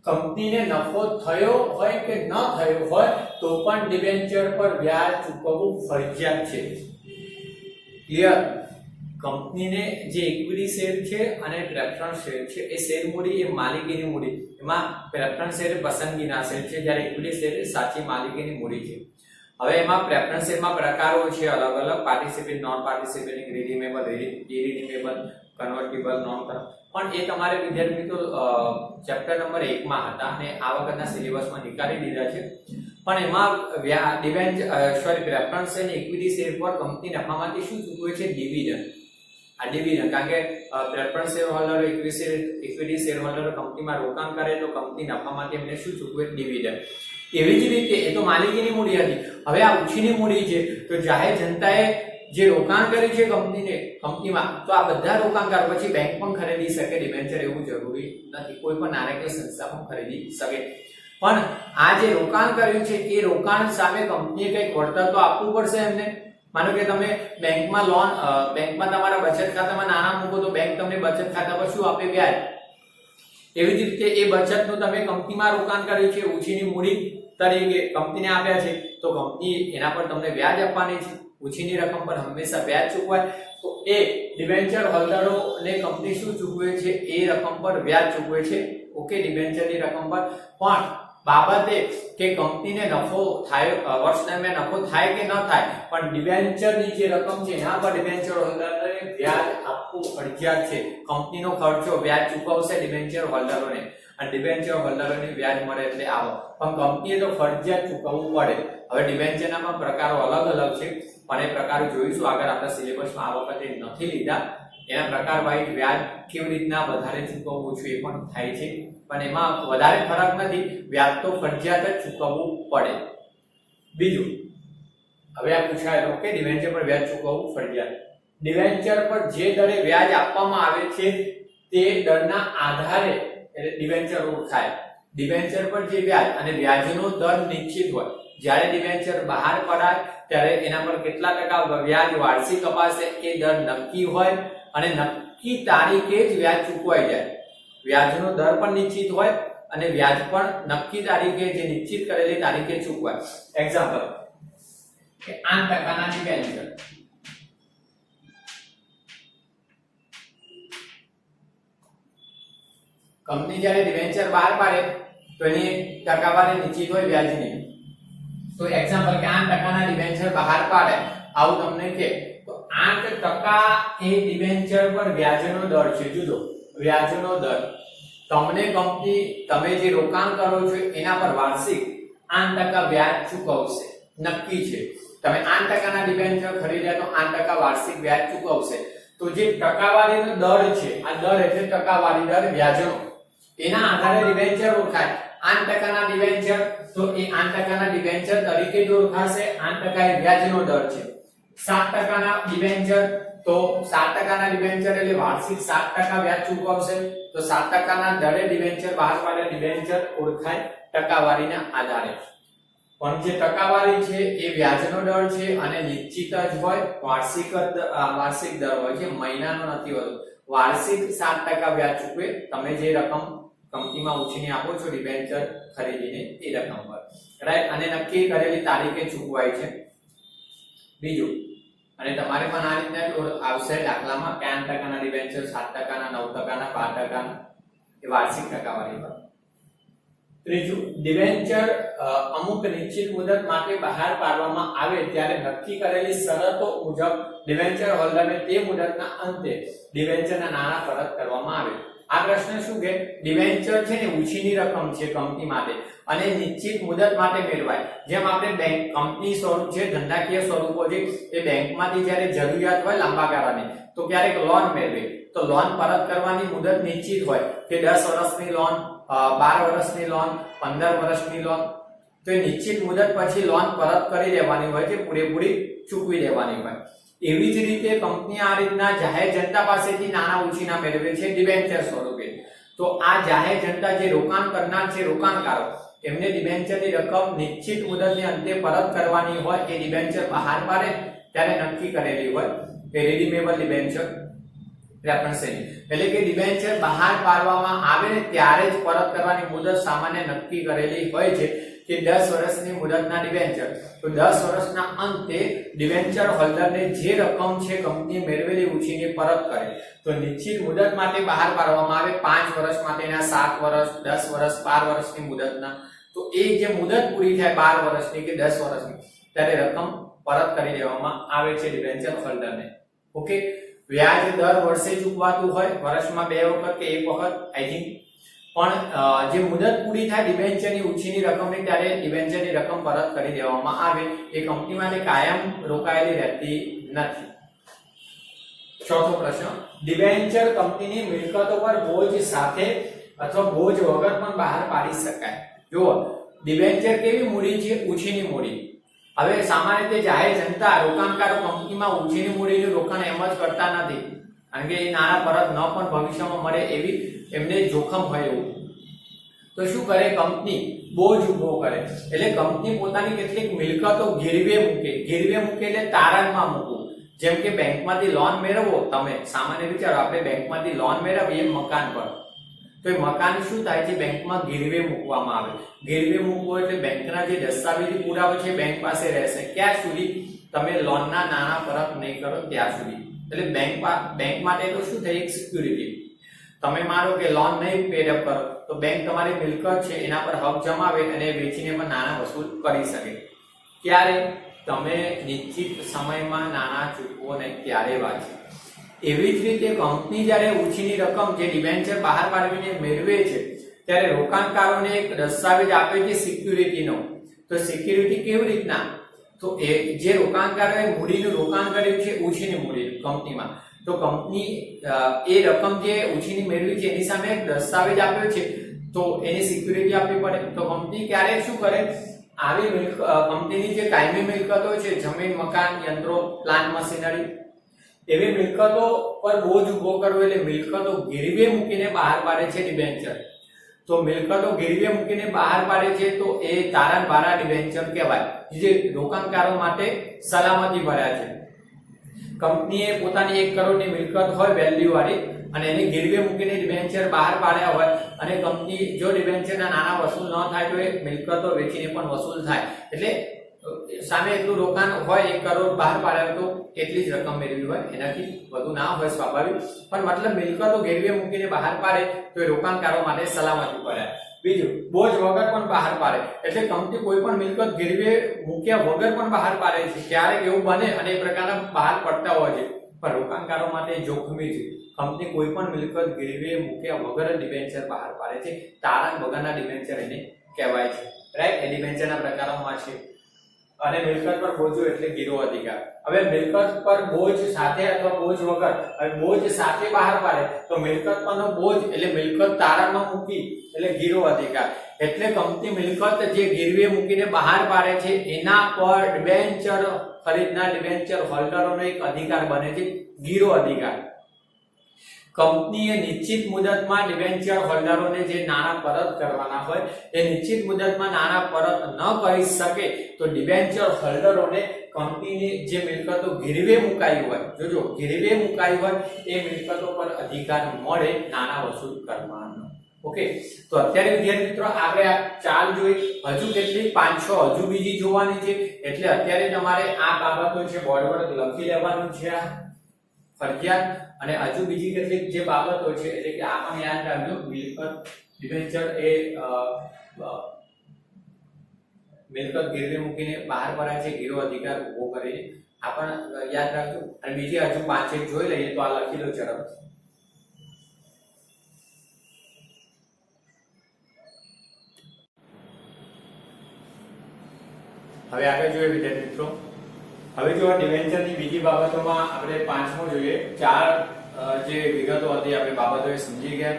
કંપનીને નફો થયો હોય કે ન થયો હોય તો પણ ડિબેન્ચર પર વ્યાજ ચૂકવવું ફરજિયાત છે. ક્લિયર? કંપનીને જે ઇક્વિટી શેર છે અને પ્રેફરન્સ શેર છે એ શેર મૂડી એ માલિકીની મૂડી, એમાં પ્રેફરન્સ શેર પસંદગીના શેર છે જ્યારે ઇક્વિટી શેર એ સાચી માલિકીની મૂડી છે. હવે એમાં પ્રેફરન્સ શેરમાં પ્રકારો છે અલગ અલગ, participate, non participating, redeemable, irredeemable, convertible, non convertible. પણ એ તમારે વિદ્યાર્થી મિત્રો ચેપ્ટર નંબર 1 માં હતા અને આ વખતના સિલેબસમાં નીકાળી દીધા છે. પણ એમાં પ્રેફરન્સ શેર અને ઇક્વિટી શેર પર કંપની નફામાંથી શું ચૂકવે છે? ડિવિડન્ડ. આ ડિવિડન્ડ, કારણ કે preference share holder, equity share holder કંપનીમાં રોકાણ કરે તો કંપની નફામાંથી એમને શું ચૂકવે? ડિવિડન્ડ. એવી જ રીતે એ તો માલિકીની મૂડી હતી, હવે આ ઉછીની મૂડી છે તો જાહેર જનતાએ જે રોકાણ કર્યું છે કંપનીમાં તો આ બધા રોકાણકાર પછી બેંક પણ ખરીદી શકે ડિબેન્ચર, એવું જરૂરી નથી. કોઈ પણ નાણાકીય સંસ્થા પણ ખરીદી શકે. પણ આ જે રોકાણ કર્યું છે એ રોકાણ સામે કંપનીએ કંઈક વળતર તો આપવું પડશે એમને. માનો કે તમે બેંકમાં બેંકમાં તમારા બચત ખાતામાં નાણાં મૂકો તો બેંક તમને બચત ખાતા પર શું આપે? વ્યાજ. એવી જ રીતે એ બચતનું તમે કંપનીમાં રોકાણ કર્યું છે, ઉછીની મૂડી તરીકે કંપનીને આપ્યા છે તો કંપની એના પર તમને વ્યાજ આપવાની છે. ઉછીની રકમ પર હંમેશા વ્યાજ ચૂકવાય તો એ ડિબેન્ચર હોલ્ડરોને કંપની શું ચૂકવે છે? એ રકમ પર વ્યાજ ચૂકવે છે. ઓકે, ડિબેન્ચરની રકમ પર. પણ બાબતે કે કંપનીને નફો થાય, વર્ષ દરમિયાન નફો થાય કે ન થાય, પણ ડિબેન્ચરની જે રકમ છે એના પર ડિબેન્ચર હોલ્ડરને વ્યાજ આપવું ફરજિયાત છે. કંપનીનો ખર્ચો વ્યાજ ચૂકવશે ડિબેન્ચર હોલ્ડરોને અને ડિબેન્ચર હોલ્ડરોને વ્યાજ મળે એટલે આવો, પણ કંપનીએ તો ફરજિયાત ચૂકવવું પડે. હવે ડિબેન્ચરના પ્રકારો અલગ અલગ છે પણ એ પ્રકારો જોઈશું આગળ, આપણા સિલેબસમાં આ વખતે નથી લીધા. એના પ્રકાર વાઇઝ વ્યાજ કેવી રીતના વધારે ચૂકવવું છે એ પણ થાય છે, પણ એમાં વધારે ફરક નથી, વ્યાજ તો ફરજિયાત જ ચૂકવવું પડે. બીજું હવે આ પૂછાયેલું કે ડિબેન્ચર પર વ્યાજ ચૂકવવું ફરજિયાત. ડિબેન્ચર પર જે દરે વ્યાજ આપવામાં આવે છે તે દરના આધારે ડિબેન્ચર ઓળખાય. ડિબેન્ચર પર જે વ્યાજ અને વ્યાજનો દર નિશ્ચિત હોય. જ્યારે ડિબેન્ચર બહાર પડાય ત્યારે એના પર કેટલા ટકા વ્યાજ વાર્ષિક અપાશે એ દર નક્કી હોય અને નક્કી તારીખે જ વ્યાજ ચૂકવાઈ જાય. વ્યાજનો દર પણ નિશ્ચિત હોય અને વ્યાજ પણ નક્કી તારીખે, જે નિશ્ચિત કરેલી તારીખે ચૂકવાય. એક્ઝામ્પલ કે 8% ડિબેન્ચર, કંપની જ્યારે ડિબેન્ચર બહાર પાડે તો એની ટકાવારી નિશ્ચિત હોય વ્યાજની. તો એક્ઝામ્પલ કે 8% ડિબેન્ચર બહાર પાડે, આવું તમને કે તો 8% એ ડિબેન્ચર પર વ્યાજનો દર છે. જુદો વ્યાજનો દર તમને કંપની, તમે જે રોકાણ કરો છો એના પર વાર્ષિક 8% વ્યાજ ચૂકવશે, નક્કી છે. તમે 8% ડિબેન્ચર ખરીદ્યા તો 8% વાર્ષિક વ્યાજ ચૂકવશે. તો જે ટકાવારીનો દર છે, આ દર એટલે ટકાવારી દર વ્યાજનો, એના આધારે ડિબેન્ચર ઓળખાય. 8% ડિબેન્ચર તો એ 8% ડિબેન્ચર તરીકે જ ઓળખાશે. 8% એ વ્યાજનો દર છે. 7% ડિબેન્ચર તો 7% ડિબેન્ચર એટલે વાર્ષિક 7% વ્યાજ ચૂકવશે. તો 7% દરે ડિબેન્ચર બહાર પાડે, ડિબેન્ચર ઓળખાય ટકાવારીના આધારે. પણ જે ટકાવારી છે એ વ્યાજનો દર છે અને નિશ્ચિત જ હોય, વાર્ષિક દર હોય છે, મહિનાનો નથી હોતો. વાર્ષિક 7% વ્યાજ ચૂકવે તમે જે રકમ કંપનીમાં ઉછીની આપો છો ડિબેન્ચર ખરીદીને એ રકમ પર, રાઈટ. અને નક્કી કરેલી તારીખે ચૂકવાય છે. બીજું, અને તમારે પણ આ રીતના આવશે દાખલામાં કે 8% ડિબેન્ચર, 7%, 9%, 12% એ વાર્ષિક ટકાવારી પર. ત્રીજું, ડિબેન્ચર અમુક નિશ્ચિત મુદત માટે બહાર પાડવામાં આવે ત્યારે નક્કી કરેલી શરતો મુજબ ડિબેન્ચર હોલ્ડરને તે મુદતના અંતે ડિબેન્ચરના નાણાં પરત કરવામાં આવે. આ પ્રશ્ન શું કે ડિબેન્ચર છે ને ઉછીની રકમ છે કંપની માટે અને નિશ્ચિત મુદત માટે મેળવાય. જેમ આપણે બેંક, કંપની સ્વરૂપ છે, ધંધાકીય સ્વરૂપો છે, એ બેંકમાંથી જ્યારે જરૂરિયાત હોય લાંબા ગાળાની તો ક્યારેક લોન મેળવે તો લોન પરત કરવાની મુદત નિશ્ચિત હોય કે 10 વર્ષની લોન, 12 વર્ષની લોન, 15 વર્ષની લોન. તો એ નિશ્ચિત મુદત પછી લોન પરત કરી દેવાની હોય છે, પૂરેપૂરી ચૂકવી દેવાની હોય. એવી જ રીતે કંપની આ રીતના જાહેર જનતા પાસેથી નાણાં ઉછીના મેળવે છે ડિબેન્ચર સ્વરૂપે. તો આ જાહેર જનતા જે રોકાણ કરનાર છે, રોકાણકારો, એમને ડિબેન્ચરની રકમ નિશ્ચિત મુદતને અંતે પરત કરવાની હોય એ ડિબેન્ચર બહાર પાડે ત્યારે નક્કી કરેલી હોય એ રિડીમેબલ ડિબેન્ચર રેફરન્સ એટલે કે ડિબેન્ચર બહાર પાડવામાં આવે ને ત્યારે જ પરત કરવાની મુદત સામાન્ય નક્કી કરેલી હોય છે કે 10 વર્ષની મુદતના ડિબેન્ચર. તો 10 વર્ષના અંતે ડિબેન્ચર હોલ્ડરને જે રકમ છે કંપનીએ મેળવેલી ઉછીની પરત કરે. તો નિશ્ચિત મુદત માટે બહાર પાડવામાં આવે, 5 વર્ષ માટેના, 7 વર્ષ, 10 વર્ષ, 12 વર્ષની મુદતના. તો એ જે મુદત પૂરી થાય 12 વર્ષની કે 10 વર્ષની ત્યારે રકમ પરત કરી દેવામાં આવે છે ડિબેન્ચર હોલ્ડરને. ઓકે, વ્યાજ દર વર્ષે ચૂકવાતું હોય, વર્ષમાં 2 વખત કે 1 વખત આઈ થિંક. પણ જે મુદત પૂરી થાય ડિબેન્ચરની ઉછીની રકમની ત્યારે ડિબેન્ચરની રકમ પરત કરી દેવામાં આવે. એ કંપની માટે કાયમ રોકાયેલી રહેતી નથી. ચોથો પ્રશ્ન, ડિબેન્ચર કંપનીની મિલકતો પર બોજ સાથે અથવા બોજ વગર પણ બહાર પાડી શકાય. જુઓ, ડિબેન્ચર કેવી મૂડી છે? ઉછીની મૂડી. હવે સામાન્ય રીતે જાહેર જનતા રોકાણકારો કંપનીમાં ઉછીની મૂડીનું રોકાણ એમ જ કરતા નથી, કારણ કે એ નાણાં પરત ન પણ ભવિષ્યમાં મળે એવી એમને જોખમ હોય એવું. તો શું કરે કંપની? બોજ ઉભો કરે. એટલે કંપની પોતાની કેટલીક મિલકતો ગીરવે મૂકે. ગીરવે મૂકે એટલે તારણમાં મૂકવું. જેમ કે બેંકમાંથી લોન મેળવો, તમે સામાન્ય વિચારો, આપણે બેંકમાંથી લોન મેળવીએ મકાન પર, તો એ મકાન શું થાય છે? બેંકમાં ગીરવે મૂકવામાં આવે. ગીરવે મૂકવો એટલે બેંકના જે દસ્તાવેજી પુરાવો છે બેંક પાસે રહેશે. ક્યાં સુધી? તમે લોનના નાણાં પરત નહીં કરો ત્યાં સુધી. એટલે બેંક માટે તો શું થાય? એક સિક્યુરિટી. તમે માનો કે લોન નહીં પે અપ કરો તો બેંક તમારી મિલકત છે એના પર હક જમાવે અને વેચીને પણ નાણાં વસૂલ કરી શકે. ક્યારે? તમે નિશ્ચિત સમયમાં નાણાં ચૂકવો ને ત્યારે વાંચે. એવી જ રીતે કંપની જ્યારે ઉછીની રકમ જે ડિબેન્ચર બહાર પાડવીને મેળવે છે ત્યારે રોકાણકારોને એક દસ્તાવેજ આપે છે સિક્યુરિટીનો. તો સિક્યુરિટી કેવી રીતના? તો એ જે રોકાણકારોએ મૂડીનું રોકાણ કર્યું છે ઉછીની મૂડી કંપનીમાં, તો કંપની એ રકમ જે ઉછીની મેળવી છે એની સામે એક દસ્તાવેજ આપ્યો છે, તો એની સિક્યુરિટી આપવી પડે. તો કંપની ક્યારે શું કરે? આવી કંપનીની જે કાયમી મિલકતો છે, જમીન, મકાન, યંત્રો, પ્લાન્ટ મશીનરી, એવી મિલકતો પર બોજ ઉભો કરવો એટલે મિલકતો ગીરવે મૂકીને બહાર પાડે છે ડિબેન્ચર. તો મિલકતો ગીરવે મૂકીને બહાર પાડે છે તો એ તારણ ભારા ડિબેન્ચર કહેવાય, જે રોકાણકારો માટે સલામતી ભર્યા છે. કંપનીએ પોતાની 1 કરોડની મિલકત હોય વેલ્યુ વાળી અને એને ગીરવે મૂકીને ડિબેન્ચર બહાર પાડ્યા હોય અને કંપની જો ડિબેન્ચરના નાણાં વસૂલ ન થાય તો એ મિલકતો વેચીને પણ વસૂલ થાય. એટલે સામે એટલું રોકાણ હોય 1 કરોડ બહાર પાડ્યા તો એટલી જ રકમ મેળવી હોય, એનાથી વધુ ના હોય સ્વાભાવિક. પણ મતલબ મિલકતો ગીરવે મૂકીને બહાર પાડે તો એ રોકાણકારો માટે સલામતી ભર્યા. બીજું, બોજ વગર પણ બહાર પાડે એટલે કંપની કોઈ પણ મિલકત ગીરવે મૂક્યા વગર પણ બહાર પાડે છે. ક્યારેક એવું બને અને એ પ્રકારના બહાર પડતા હોય છે, પણ રોકાણકારો માટે જોખમી છે. કંપની કોઈ પણ મિલકત ગીરવે મૂક્યા વગર ડિબેન્ચર બહાર પાડે છે. તારણ વગરના ડિબેન્ચર એને કહેવાય છે. રાઈટ? એ ડિબેન્ચરના પ્રકારોમાં છે. અને મિલકત પર બોજો એટલે ગીરો અધિકાર. હવે મિલકત પર બોજ સાથે અથવા બોજ વગર, હવે બોજ સાથે બહાર પાડે તો મિલકત પરનો બોજ એટલે મિલકત તારણમાં મૂકી એટલે ગીરો અધિકાર. એટલે કંપની મિલકત જે ગીરવે મૂકીને બહાર પાડે છે એના પર ડિબેન્ચર ખરીદનાર ડિબેન્ચર હોલ્ડરોનો એક અધિકાર બને છે, ગીરો અધિકાર. કંપનીએ નિશ્ચિત મુદતમાં ડિબેન્ચર હોલ્ડરોને જે નાણાં પરત કરવાના હોય એ નિશ્ચિત મુદતમાં નાણાં પરત ન કરી શકે તો ડિબેન્ચર હોલ્ડરોને કંપનીની જે મિલકતો ગીરવે મુકાઈ હોય, જોજો ગીરવે મુકાઈ હોય એ મિલકતો પર અધિકાર મળે નાણાં વસૂલ કરવાનો. ઓકે, તો અત્યારે વિદ્યાર્થી મિત્રો આપણે આ ચાલ જોઈ, હજુ કેટલી 5-6 હજુ બીજી જોવાની છે. એટલે અત્યારે તમારે આ બાબતો છે બોર્ડ પર લખી લેવાનું છે આ ફરજિયાત. અને હજુ બીજી કેટલીક જે બાબતો છે એટલે કે આ પણ યાદ રાખજો. મિલકત ડિબેન્ચર એ મિલકત ગીરવે મૂકીને બહાર પડાય છે, ગીરો અધિકાર ઉભો કરીને, આ પણ યાદ રાખજો. અને બીજી હજુ 5-1 જોઈ લઈએ તો આ લખી લો ઝડપથી. હવે આગળ જોઈએ વિદ્યાર્થી મિત્રો. હવે જો ડિબેન્ચરની બીજી બાબતોમાં આપણે 5મો જોઈએ. 4 જે વિગતો હતી આપણે બાબતો સમજી ગયા.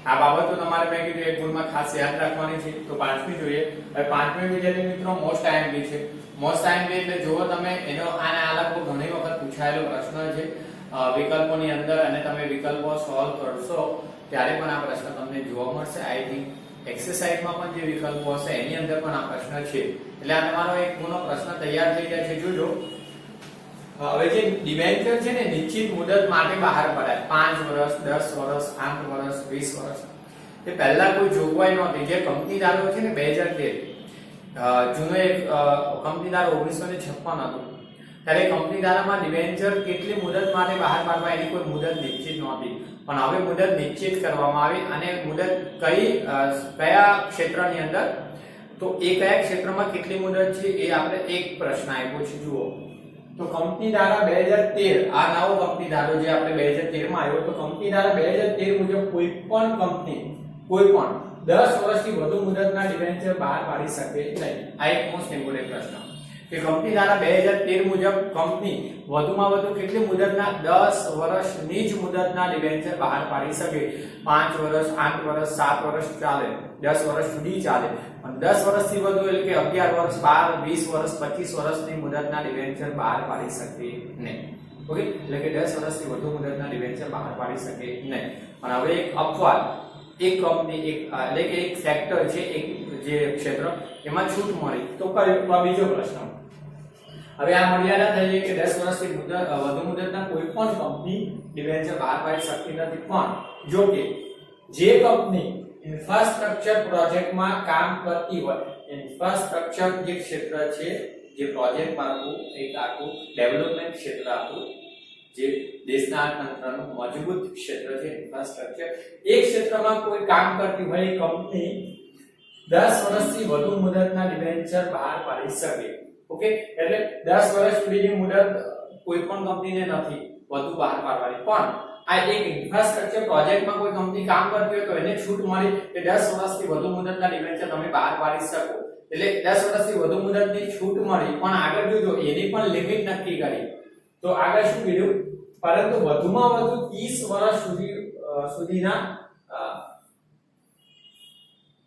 આ બાબતો તમારે મેં કીધું એક ગુણમાં ખાસ યાદ રાખવાની છે. તો પાંચમી જોઈએ. હવે પાંચમી વિદ્યાર્થી મિત્રો મોસ્ટ આઈએમપી છે. મોસ્ટ આઈએમપી એટલે જુઓ તમે એનો આ લગભગ ઘણી વખત પૂછાયેલો પ્રશ્ન છે વિકલ્પોની અંદર, અને તમે વિકલ્પો સોલ્વ કરશો ત્યારે પણ આ પ્રશ્ન તમને જોવા મળશે. આઈ થિંક એક્સરસાઇઝમાં પણ જે વિકલ્પો હશે એની અંદર પણ આ પ્રશ્ન છે. એટલે આ તમારો એક ગુણનો પ્રશ્ન તૈયાર થઈ જાય છે. જોજો હવે જે ડિબેન્ચર છે ને નિશ્ચિત મુદત માટે બહાર પડાય 5 વર્ષ, 10 વર્ષ, 8 વર્ષ, 20 વર્ષ, તે પહેલા કોઈ જોગવાઈ નહોતી. જે કંપનીદારો છે ને 2013 જૂનો એક કંપનીદાર 1956 હતું, ત્યારે કંપનીદારમાં ડિબેન્ચર કેટલી મુદત માટે બહાર પાડવા એની કોઈ મુદત નિશ્ચિત નહોતી. પણ હવે મુદત નિશ્ચિત કરવામાં આવી, અને મુદત કયા ક્ષેત્રની અંદર, તો એ કયા ક્ષેત્રમાં કેટલી મુદત છે એ આપણે એક પ્રશ્ન આપ્યો છે. જુઓ તો કંપની ધારા 2013, આ નવો કંપની ધારો જે આપણે 2013 માં આવ્યો, તો કંપની ધારા 2013 મુજબ કોઈ પણ કંપની કોઈ પણ 10 વર્ષથી વધુ મુદતના ડિબેન્ચર બહાર પાડી શકે નહીં. આ એક મોસ્ટ ઇમ્પોર્ટન્ટ પ્રશ્ન કે કંપની ધારા 2013 મુજબ કંપની વધુમાં વધુ કેટલી મુદતના 10 વર્ષની જ મુદતના ડિબેન્ચર બહાર પાડી શકે. 5 વર્ષ, 8 વર્ષ, 7 વર્ષ ચાલે, 10 વર્ષ સુધી ચાલે, પણ 10 વર્ષથી વધુ એટલે કે 11 વર્ષ, 12, 20 વર્ષ, 25 વર્ષની મુદતના ડિબેન્ચર બહાર પાડી શકે નહીં. ઓકે, એટલે કે 10 વર્ષથી વધુ મુદતના ડિબેન્ચર બહાર પાડી શકે નહીં. પણ હવે એક અપવાદ, એક કંપની એટલે કે એક સેક્ટર છે, એક જે ક્ષેત્ર એમાં છૂટ મળી, તો કયો બીજો પ્રશ્ન. હવે આ મર્યાદા થઈ છે કે 10 વર્ષથી વધુ મુદતના કોઈ પણ કંપની ડિબેન્ચર બહાર પાડી શકતી નથી. પણ જો કે જે કંપની ઇન્ફ્રાસ્ટ્રક્ચર પ્રોજેક્ટમાં કામ કરતી હોય, ઇન્ફ્રાસ્ટ્રક્ચર જે ક્ષેત્ર છે, જે પ્રોજેક્ટ મારું એક આખું ડેવલપમેન્ટ ક્ષેત્ર આખું જે દેશના તંત્રનું મજબૂત ક્ષેત્ર છે ઇન્ફ્રાસ્ટ્રક્ચર, એ ક્ષેત્રમાં કોઈ કામ કરતી હોય કંપની 10 વર્ષથી વધુ મુદતના ડિબેન્ચર બહાર પાડી શકે. ઓકે, એટલે 10 વર્ષ સુધીની મુદત કોઈ પણ કંપનીને નથી વધુ બહાર પાડવાની. પણ આ એક ઇન્ફ્રાસ્ટ્રક્ચર પ્રોજેક્ટમાં કોઈ કંપની કામ કરતી હોય તો એને છૂટ મળી કે 10 વર્ષથી વધુ મુદતના ડિબેન્ચર તમે બહાર પાડી શકો. એટલે 10 વર્ષથી વધુ મુદતની છૂટ મળી, પણ આગળ જોજો એની પણ લિમિટ નક્કી કરી. તો આગળ શું કીધું, પરંતુ વધુમાં વધુ 30 વર્ષ સુધીના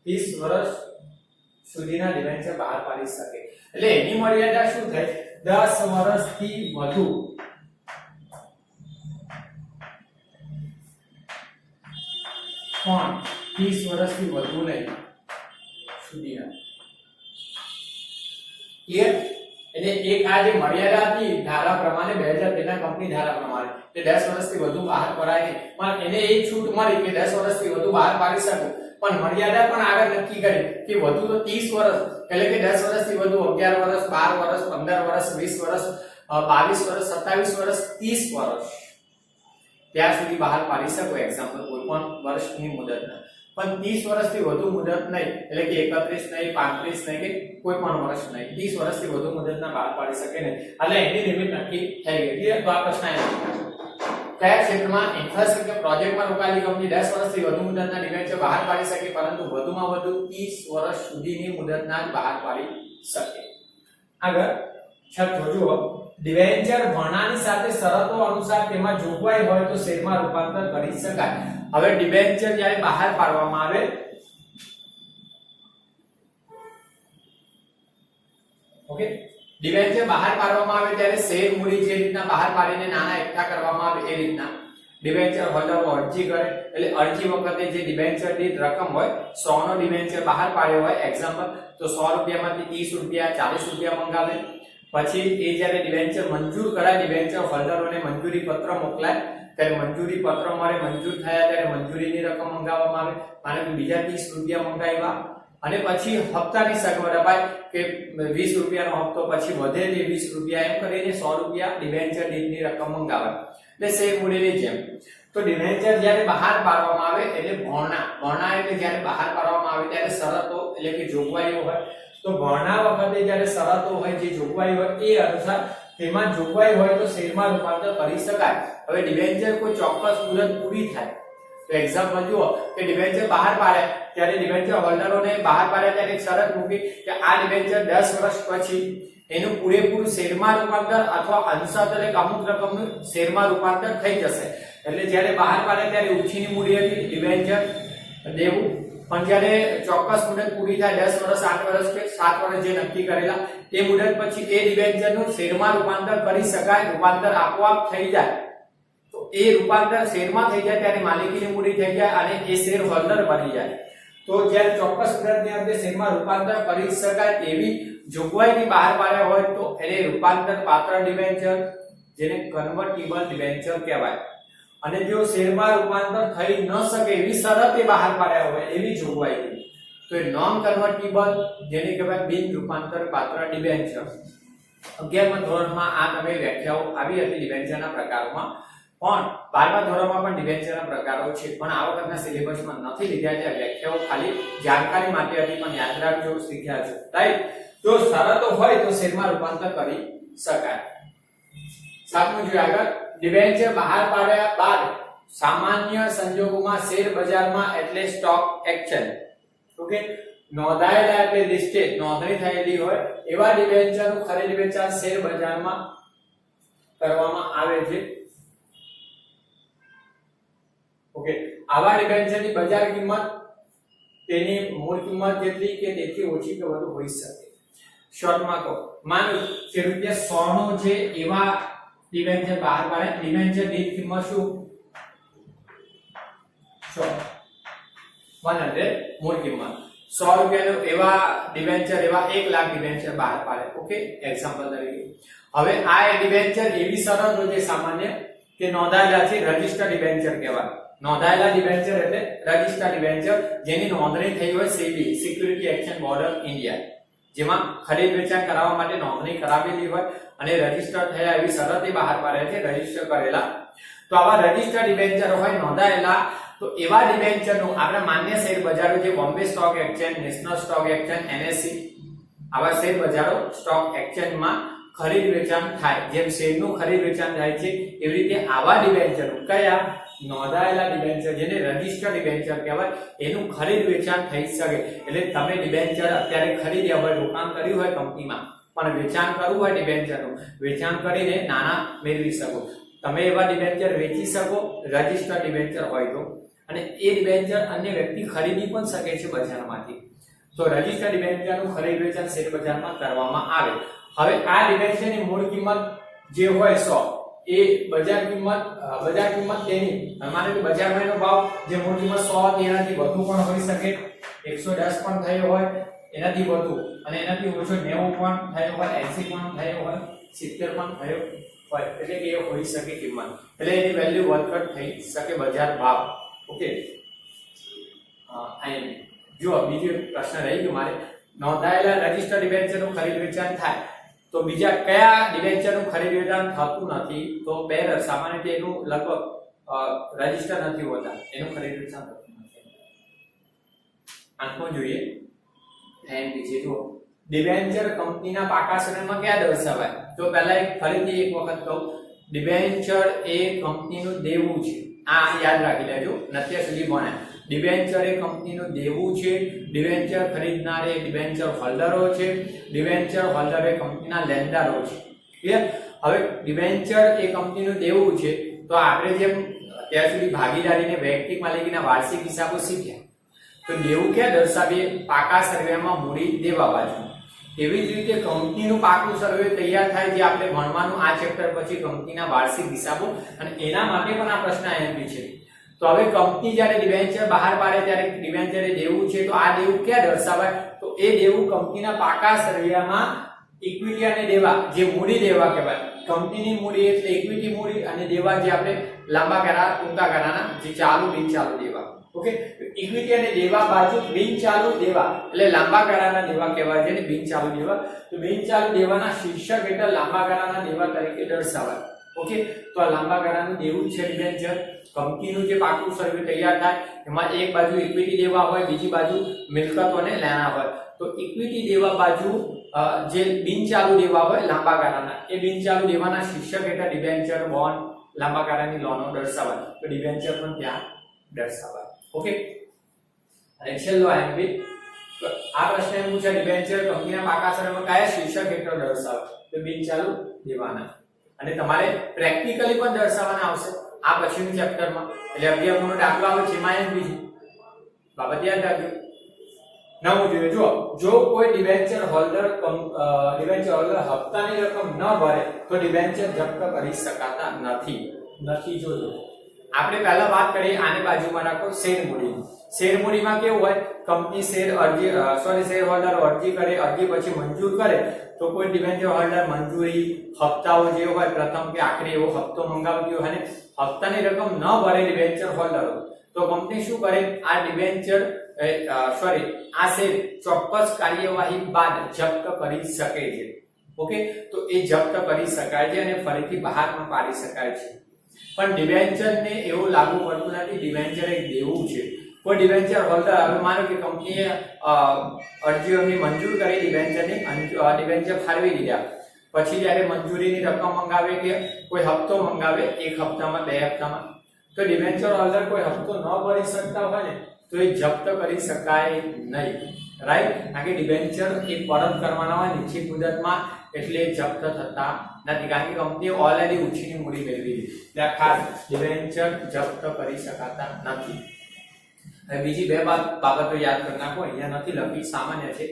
30 વર્ષ સુધીના ડિબેન્ચર બહાર પાડી શકે. એટલે એની મર્યાદા શું થાય, 10 વર્ષથી વધુ પણ 30 વર્ષથી વધુ નહીં સુધીના. ક્લિયર? એટલે એક આ જે મર્યાદા હતી ધારા પ્રમાણે 2013 ના કંપની ધારા પ્રમાણે કે 10 વર્ષથી વધુ બહાર પડાય નહીં, પણ એને એ છૂટ મળી કે 10 વર્ષથી વધુ બહાર પાડી શકો. પણ મર્યાદા પણ આગળ નક્કી કરી કે વધુ તો 30 વર્ષ, એટલે કે 10 વર્ષથી વધુ 11 વર્ષ, 12 વર્ષ, 15 વર્ષ, 20 વર્ષ, 22 વર્ષ, 27 વર્ષ, 30 વર્ષ ત્યાં સુધી બહાર પાડી શકો. એક્ઝામ્પલ કોઈ પણ વર્ષની મુદતના. પણ 30 વર્ષથી વધુ મુદત નહીં, એટલે કે 31 નહીં, 35 નહીં, કે કોઈ પણ વર્ષ નહીં, 30 વર્ષથી વધુ મુદતના બહાર પાડી શકે નહીં. એટલે એની લિમિટ નક્કી થઈ ગઈ. ક્લિયર? તો આ પ્રશ્ન કયા ક્ષેત્રમાં ઇન્ફ્રાસ્ટ્રક્ચર પ્રોજેક્ટમાં રોકાયેલી કંપની 10 વર્ષથી વધુ મુદતના ડિબેન્ચર બહાર પાડી શકે, પરંતુ વધુમાં વધુ 30 વર્ષ સુધીની મુદતના જ બહાર પાડી શકે. આગળ છઠ્ઠો જુઓ, ડિબેન્ચર ભરણાની સાથે શરતો અનુસાર તેમાં જોગવાઈ હોય તો શેરમાં રૂપાંતર કરી શકાય. હવે ડિબેન્ચર જ્યારે બહાર પાડવામાં આવે, ઓકે, ડિબેન્ચર બહાર પાડવામાં આવે ત્યારે શેર મૂડી જે રીતના બહાર પાડીને નાના એકઠા કરવામાં આવે એ રીતના ડિબેન્ચર હોલ્ડર અરજી કરે. એટલે અરજી વખતે જે ડિબેન્ચર દીઠ રકમ હોય, 100 નો ડિબેન્ચર બહાર પાડ્યો હોય એક્ઝામ્પલ, તો 100 રૂપિયામાંથી 30 રૂપિયા, 40 રૂપિયા મંગાવે. પછી એ જ્યારે ડિબેન્ચર મંજૂર કરાય, ડિબેન્ચર હોલ્ડરોને મંજૂરી પત્ર મોકલાય, ત્યારે મંજૂરી પત્ર મળે, મંજૂર થયા ત્યારે મંજૂરીની રકમ મંગાવવામાં આવે, અને બીજા 30 રૂપિયા મંગાવ્યા. અને પછી હપ્તાની સગવડ અપાય કે 20 રૂપિયાનો હપ્તો, પછી વધે તે 20 રૂપિયા, એમ કરીને 100 રૂપિયા ડિબેન્ચર દીઠની રકમ મંગાવાય. એટલે શેર મૂડીની જેમ. તો ડિબેન્ચર જ્યારે બહાર પાડવામાં આવે એટલે ભરણા એટલે જ્યારે બહાર પાડવામાં આવે ત્યારે શરતો એટલે કે જોગવાઈઓ હોય. તો ભરણા વખતે જ્યારે શરતો હોય, જે જોગવાઈ હોય એ અનુસાર તેમાં જોગવાઈ હોય તો શેરમાં રૂપાંતર કરી શકાય. હવે ડિબેન્ચર કોઈ ચોક્કસ મુદત પૂરી થાય, તો એક્ઝામ્પલ જુઓ કે ડિબેન્ચર બહાર પાડે ત્યારે ડિબેન્ચર હોલ્ડરોને બહાર પાડે ત્યારે એક શરત મૂકી કે આ ડિબેન્ચર 10 વર્ષ પછી એનું પૂરેપૂરું શેરમાં રૂપાંતર અથવા અંશત એટલે અમુક રકમનું શેરમાં રૂપાંતર થઈ જશે. એટલે જ્યારે બહાર પાડે ત્યારે ઓછીની મૂડી હતી ડિબેન્ચર દેવું. પણ જ્યારે ચોક્કસ મુદત પૂરી થાય 10 વર્ષ 8 વર્ષ કે 7 વર્ષ જે નક્કી કરેલા તે મુદત પછી એ ડિબેન્ચરનું શેરમાં રૂપાંતર કરી શકાય, રૂપાંતર આપોઆપ થઈ જાય. તો એ રૂપાંતર શેરમાં થઈ જાય ત્યારે માલિકીની મૂડી થઈ જાય અને એ શેર હોલ્ડર બની જાય. તો જ્યારે ચોક્કસ મુદતની અંદર શેરમાં રૂપાંતર કરી શકાય તેવી જોગવાઈથી બહાર પાડ્યા હોય તો એને રૂપાંતર પાત્ર ડિબેન્ચર, જેને કન્વર્ટિબલ ડિબેન્ચર કહેવાય. અને જો શેરમાં રૂપાંતર થઈ ન શકે એવી શરતે બહાર પાડ્યા હોય એવી જોગવાઈથી તો એ નોન કન્વર્ટિબલ, જેને કહેવાય બિન રૂપાંતર પાત્ર ડિબેન્ચર. 11મા ધોરણમાં આ તમે વ્યાખ્યાઓ આવી હતી ડિબેન્ચરના પ્રકારોમાં, પણ 12મા ધોરણમાં પણ ડિબેન્ચરના પ્રકારો છે, પણ આ વખતના સિલેબસમાં નથી લીધા છે. વ્યાખ્યાઓ ખાલી જાણકારી માટે હતી, પણ યાદ રાખજો, શીખ્યા છો, રાઈટ? જો શરતો હોય તો શેરમાં રૂપાંતર કરી શકાય. 7મું જોઈએ આગળ. ડિબેન્ચર બહાર પાડ્યા બાદ સામાન્ય સંજોગોમાં શેર બજારમાં એટલે સ્ટોક એક્સચેન્જ, ઓકે, નોંધાયેલા એટલે લિસ્ટેડ, નોંધણી થયેલી હોય એવા ડિબેન્ચરનું ખરીદ વેચાણ શેર બજારમાં કરવામાં આવે છે. ઓકે, આવા ડિબેન્ચરની બજાર કિંમત તેની મૂળ કિંમત જેટલી કે તેથી ઓછી કે વધુ હોઈ શકે. શોર્ટમાં કહો, માનો કે ₹100 નો છે એવા ડિબેન્ચર બહાર પાડે. ડિબેન્ચર દીઠ કિંમત શું? 100 મૂળ કિંમત. ₹100 નો એવા ડિબેન્ચર, એવા 1 લાખ ડિબેન્ચર બહાર પાડે. ઓકે, એક્ઝામ્પલ તરીકે. હવે આ ડિબેન્ચર એવી શરતો છે સામાન્ય કે નોંધાયેલા છે, રજિસ્ટર્ડ ડિબેન્ચર કહેવાય. નોંધાયેલા ડિબેન્ચર એટલે રજિસ્ટર્ડ ડિબેન્ચર, જેની નોંધણી થઈ હોય SEBI, security exchange board of India, જેમાં ખરીદ વેચાણ કરાવવા માટે નોંધણી કરાવેલી હોય અને રજિસ્ટર થયા એવી શરતે બહાર પાડે છે, રજિસ્ટર કરેલા. તો આવા રજિસ્ટર્ડ ડિબેન્ચર હોય નોંધાયેલા, તો એવા ડિબેન્ચરનું આપણે માન્ય શેર બજારો જે Bombay stock exchange, national stock exchange, NSE, આવા શેર બજારો સ્ટોક એક્સચેન્જમાં ખરીદ વેચાણ થાય. જેમ શેરનું ખરીદ વેચાણ થાય છે એવી રીતે આવા ડિબેન્ચરનું, કયા? નોંધાયેલા ડિબેન્ચર, જેને રજિસ્ટર્ડ ડિબેન્ચર કહેવાય, એનું ખરીદ વેચાણ થઈ શકે. એટલે તમે ડિબેન્ચર અત્યારે ખરીદ્યા હોય, રોકાણ કર્યું હોય કંપનીમાં, પણ વેચાણ કરવું હોય ડિબેન્ચરનું, વેચાણ કરીને નાણાં મેળવી શકો. તમે એવા ડિબેન્ચર વેચી શકો રજિસ્ટર્ડ ડિબેન્ચર હોય તો, અને એ ડિબેન્ચર અન્ય વ્યક્તિ ખરીદી પણ શકે છે બજારમાંથી. તો રજિસ્ટર્ડ ડિબેન્ચરનું ખરીદ વેચાણ શેર બજારમાં કરવામાં આવે. હવે આ ડિબેન્ચરની મૂળ કિંમત જે હોય 100, એ બજાર કિંમત તેની, માનો કે બજારમાં એનો ભાવ જે મૂળ કિંમત 100 તેનાથી વધુ પણ હોઈ શકે, 110 પણ થયો હોય, એનાથી વધુ, અને એનાથી ઓછો 90 પણ થયો હોય, 80 પણ થયો હોય, 70 પણ થયો હોય, એટલે કે એ હોઈ શકે કિંમત. એટલે એની વેલ્યુ વધઘટ થઈ શકે બજાર ભાવ. ઓકે, જો બીજો પ્રશ્ન રહી ગયો મારે. નોંધાયેલા રજિસ્ટર્ડ ડિબેન્ચરનું ખરીદ વેચાણ થાય તો બીજા કયા ડિબેન્ચરનું ખરીદ વેચાણ થતું નથી? તો બેરર, સામાન્ય રીતે એનું લગભગ રજિસ્ટર નથી હોતા, એનું ખરીદ વેચાણ થતું નથી. આંખો જોઈએ એન્ડ બીજે જો ડિબેન્ચર કંપનીના પાકા સમયમાં ક્યાં દર્શાવાય? તો પહેલા ફરીથી એક વખત કહું, ડિબેન્ચર એ કંપનીનું દેવું છે. આ યાદ રાખી લેજો, અત્યાર સુધી ભણ્યા. ડિબેન્ચર એ કંપનીનું દેવું છે, ડિબેન્ચર ખરીદનાર એ ડિબેન્ચર હોલ્ડરો છે, ડિબેન્ચર હોલ્ડર એ કંપનીના લેન્ડરો છે. ક્લિયર? હવે ડિબેન્ચર એ કંપનીનું દેવું છે, તો આપણે જેમ અત્યાર સુધી ભાગીદારીને વૈયક્તિક માલિકીના વાર્ષિક હિસાબો શીખ્યા, તો દેવું ક્યાં દર્શાવીએ? પાકા સર્વેમાં મૂડી દેવા બાજુ. એવી જ રીતે કંપનીનું પાકું સર્વે તૈયાર થાય, જે આપણે ભણવાનું આ ચેપ્ટર પછી કંપનીના વાર્ષિક હિસાબો, અને એના માટે પણ આ પ્રશ્ન આઈએમપી છે. તો હવે કંપની જ્યારે ડિબેન્ચર બહાર પાડે ત્યારે ડિબેન્ચર એ દેવું છે, તો આ દેવું ક્યાં દર્શાવાય? તો એ દેવું કંપનીના પાકા સર્વેમાં ઇક્વિટી અને દેવા, જે મૂડી દેવા કહેવાય. કંપનીની મૂડી એટલે ઇક્વિટી મૂડી, અને દેવા જે આપણે લાંબા ગાળા, ટૂંકા ગાળાના જે ચાલુ બિનચાલુ દેવા. ઓકે, ઇક્વિટી અને દેવા બાજુ બિનચાલુ દેવા એટલે લાંબા ગાળાના દેવા કહેવાય છે ને બિનચાલુ દેવા. તો બિનચાલુ દેવાના શીર્ષક હેઠળ લાંબા ગાળાના દેવા તરીકે દર્શાવાય. ઓકે, તો આ લાંબા ગાળાનું દેવું છે ડિબેન્ચર. કંપનીનું જે પાકું સર્વે તૈયાર થાય એમાં એક બાજુ ઇક્વિટી દેવા હોય, બીજી બાજુ મિલકતોને લેણા હોય. તો ઇક્વિટી દેવા બાજુ જે બિનચાલુ દેવા હોય લાંબા ગાળાના, એ બિનચાલુ દેવાના શીર્ષક હેઠળ ડિબેન્ચર, બોન્ડ, લાંબા ગાળાની લોનો દર્શાવાય. તો ડિબેન્ચર પણ ત્યાં દર્શાવાય. ઓકે, અને છેલ્લો આઈએમપી, આ પ્રશ્ન એમ પૂછે, ડિબેન્ચર કંપનીના પાકા સર્વેમાં કયા શીર્ષક હેઠળ દર્શાવાય? તો બિનચાલુ દેવાના. અને તમારે પ્રેક્ટિકલી પણ દર્શાવવાના આવશે આ પછીનું ચેપ્ટરમાં. એટલે 11 નો દાખલો આવે છે એમાં એમ બીજું બાબત યાદ રાખજો. નવું જોઈએ, જો કોઈ ડિબેન્ચર હોલ્ડર હપ્તાની રકમ ન ભરે તો ડિબેન્ચર જપ્ત કરી શકાતા નથી. જોજો આપણે પહેલા વાત કરીએ આને બાજુમાં રાખો શેર મૂડી. શેર મૂડીમાં કેવું હોય, કંપની શેર હોલ્ડર અરજી કરે, અરજી પછી મંજૂર કરે તો કોઈ ડિબેન્ચર હોલ્ડર મંજૂરી હપ્તાઓ જે હોય પ્રથમ કે આખરી એવો હપ્તો મંગાવતી હોય અને હપ્તાની રકમ ન ભરે ડિબેન્ચર હોલ્ડરો તો કંપની શું કરે, આ ડિબેન્ચર આ શેર ચોક્કસ કાર્યવાહી બાદ જપ્ત કરી શકે છે. ઓકે, તો એ જપ્ત કરી શકાય છે અને ફરીથી બહાર પણ પાડી શકાય છે. પણ ડિબેન્ચર ને એવું લાગુ પડતું નથી. ડિબેન્ચર એક દેવું છે. કોઈ ડિબેન્ચર હોલ્ડર, હવે માનો કે કંપનીએ અરજીઓની મંજૂર કરી, ડિબેન્ચર ફાળવી દીધા, પછી જ્યારે મંજૂરીની રકમ મંગાવે કે કોઈ હપ્તો મંગાવે, એક હપ્તામાં, બે હપ્તામાં, તો ડિબેન્ચર હોલ્ડર કોઈ હપ્તો ન ભરી શકતા હોય ને તો એ જપ્ત કરી શકાય નહીં. રાઈટ, કારણ કે ડિબેન્ચર એ પરત કરવાના હોય નિશ્ચિત મુદતમાં, એટલે જપ્ત થતા નથી, કારણ કે કંપનીએ ઓલરેડી ઉછીની મૂડી મેળવી દીધી. એટલે ખાસ ડિબેન્ચર જપ્ત કરી શકાતા નથી. હવે બીજી બે બાબતો યાદ કરી નાખો, અહીંયા નથી લખી, સામાન્ય છે.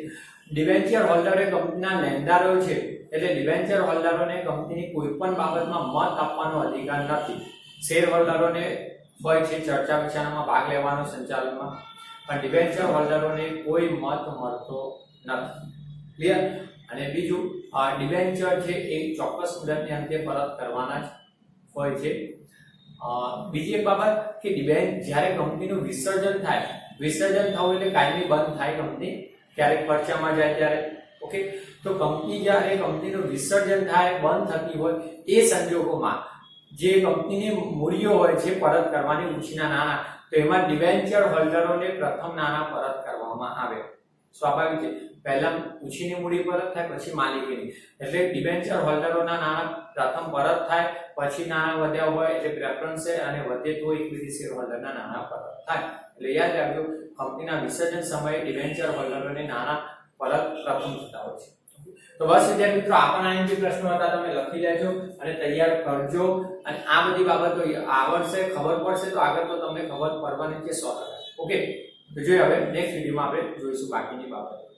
ડિબેન્ચર હોલ્ડર એ કંપનીના લેણદારો છે, એટલે ડિબેન્ચર હોલ્ડરોને કંપનીની કોઈ પણ બાબતમાં મત આપવાનો અધિકાર નથી. શેર હોલ્ડરોને હોય છે ચર્ચા વિચારણામાં ભાગ લેવાનો સંચાલનમાં, પણ ડિબેન્ચર હોલ્ડરોને કોઈ મત મળતો નથી. ક્લિયર? અને બીજું, ડિબેન્ચર છે એ ચોક્કસ મુદતની અંતે પરત કરવાના જ હોય છે. બીજી એક બાબત કે જ્યારે કંપનીનું વિસર્જન થાય, વિસર્જન થવું એટલે કાયમી બંધ થાય કંપની, ક્યારેક ખર્ચામાં જાય ત્યારે. ઓકે, તો કંપનીનું વિસર્જન થાય, બંધ થતી હોય એ સંજોગોમાં જે કંપનીની મૂડીઓ હોય છે પરત કરવાની ઉછીના નાણાં, તો એમાં ડિબેન્ચર હોલ્ડરોને પ્રથમ નાણાં પરત કરવામાં આવે. સ્વાભાવિક છે, પહેલા ઉછીની મૂડી પરત થાય, પછી માલિકીની. એટલે ડિબેન્ચર હોલ્ડરોના નાણાં પ્રથમ પરત થાય, પછી નાણાં વધ્યા હોય એટલે પ્રેફરન્સ શેર, અને વધે તો ઇક્વિટી શેર હોલ્ડરના નાણાં પરત થાય. એટલે યાદ રાખજો, કંપનીના વિસર્જન સમયે ડિબેન્ચર હોલ્ડરોને નાણાં પરત પ્રથમ થતા હોય છે. તો બસ વિદ્યાર્થી મિત્રો, આપણા જે પ્રશ્નો હતા તમે લખી લેજો અને તૈયાર કરજો. અને આ બધી બાબતો આવડશે, ખબર પડશે તો આગળ તો તમને ખબર પડવાની છે 100%. ઓકે, તો જોઈએ હવે નેક્સ્ટ વિડીયોમાં આપણે જોઈશું બાકીની બાબતો.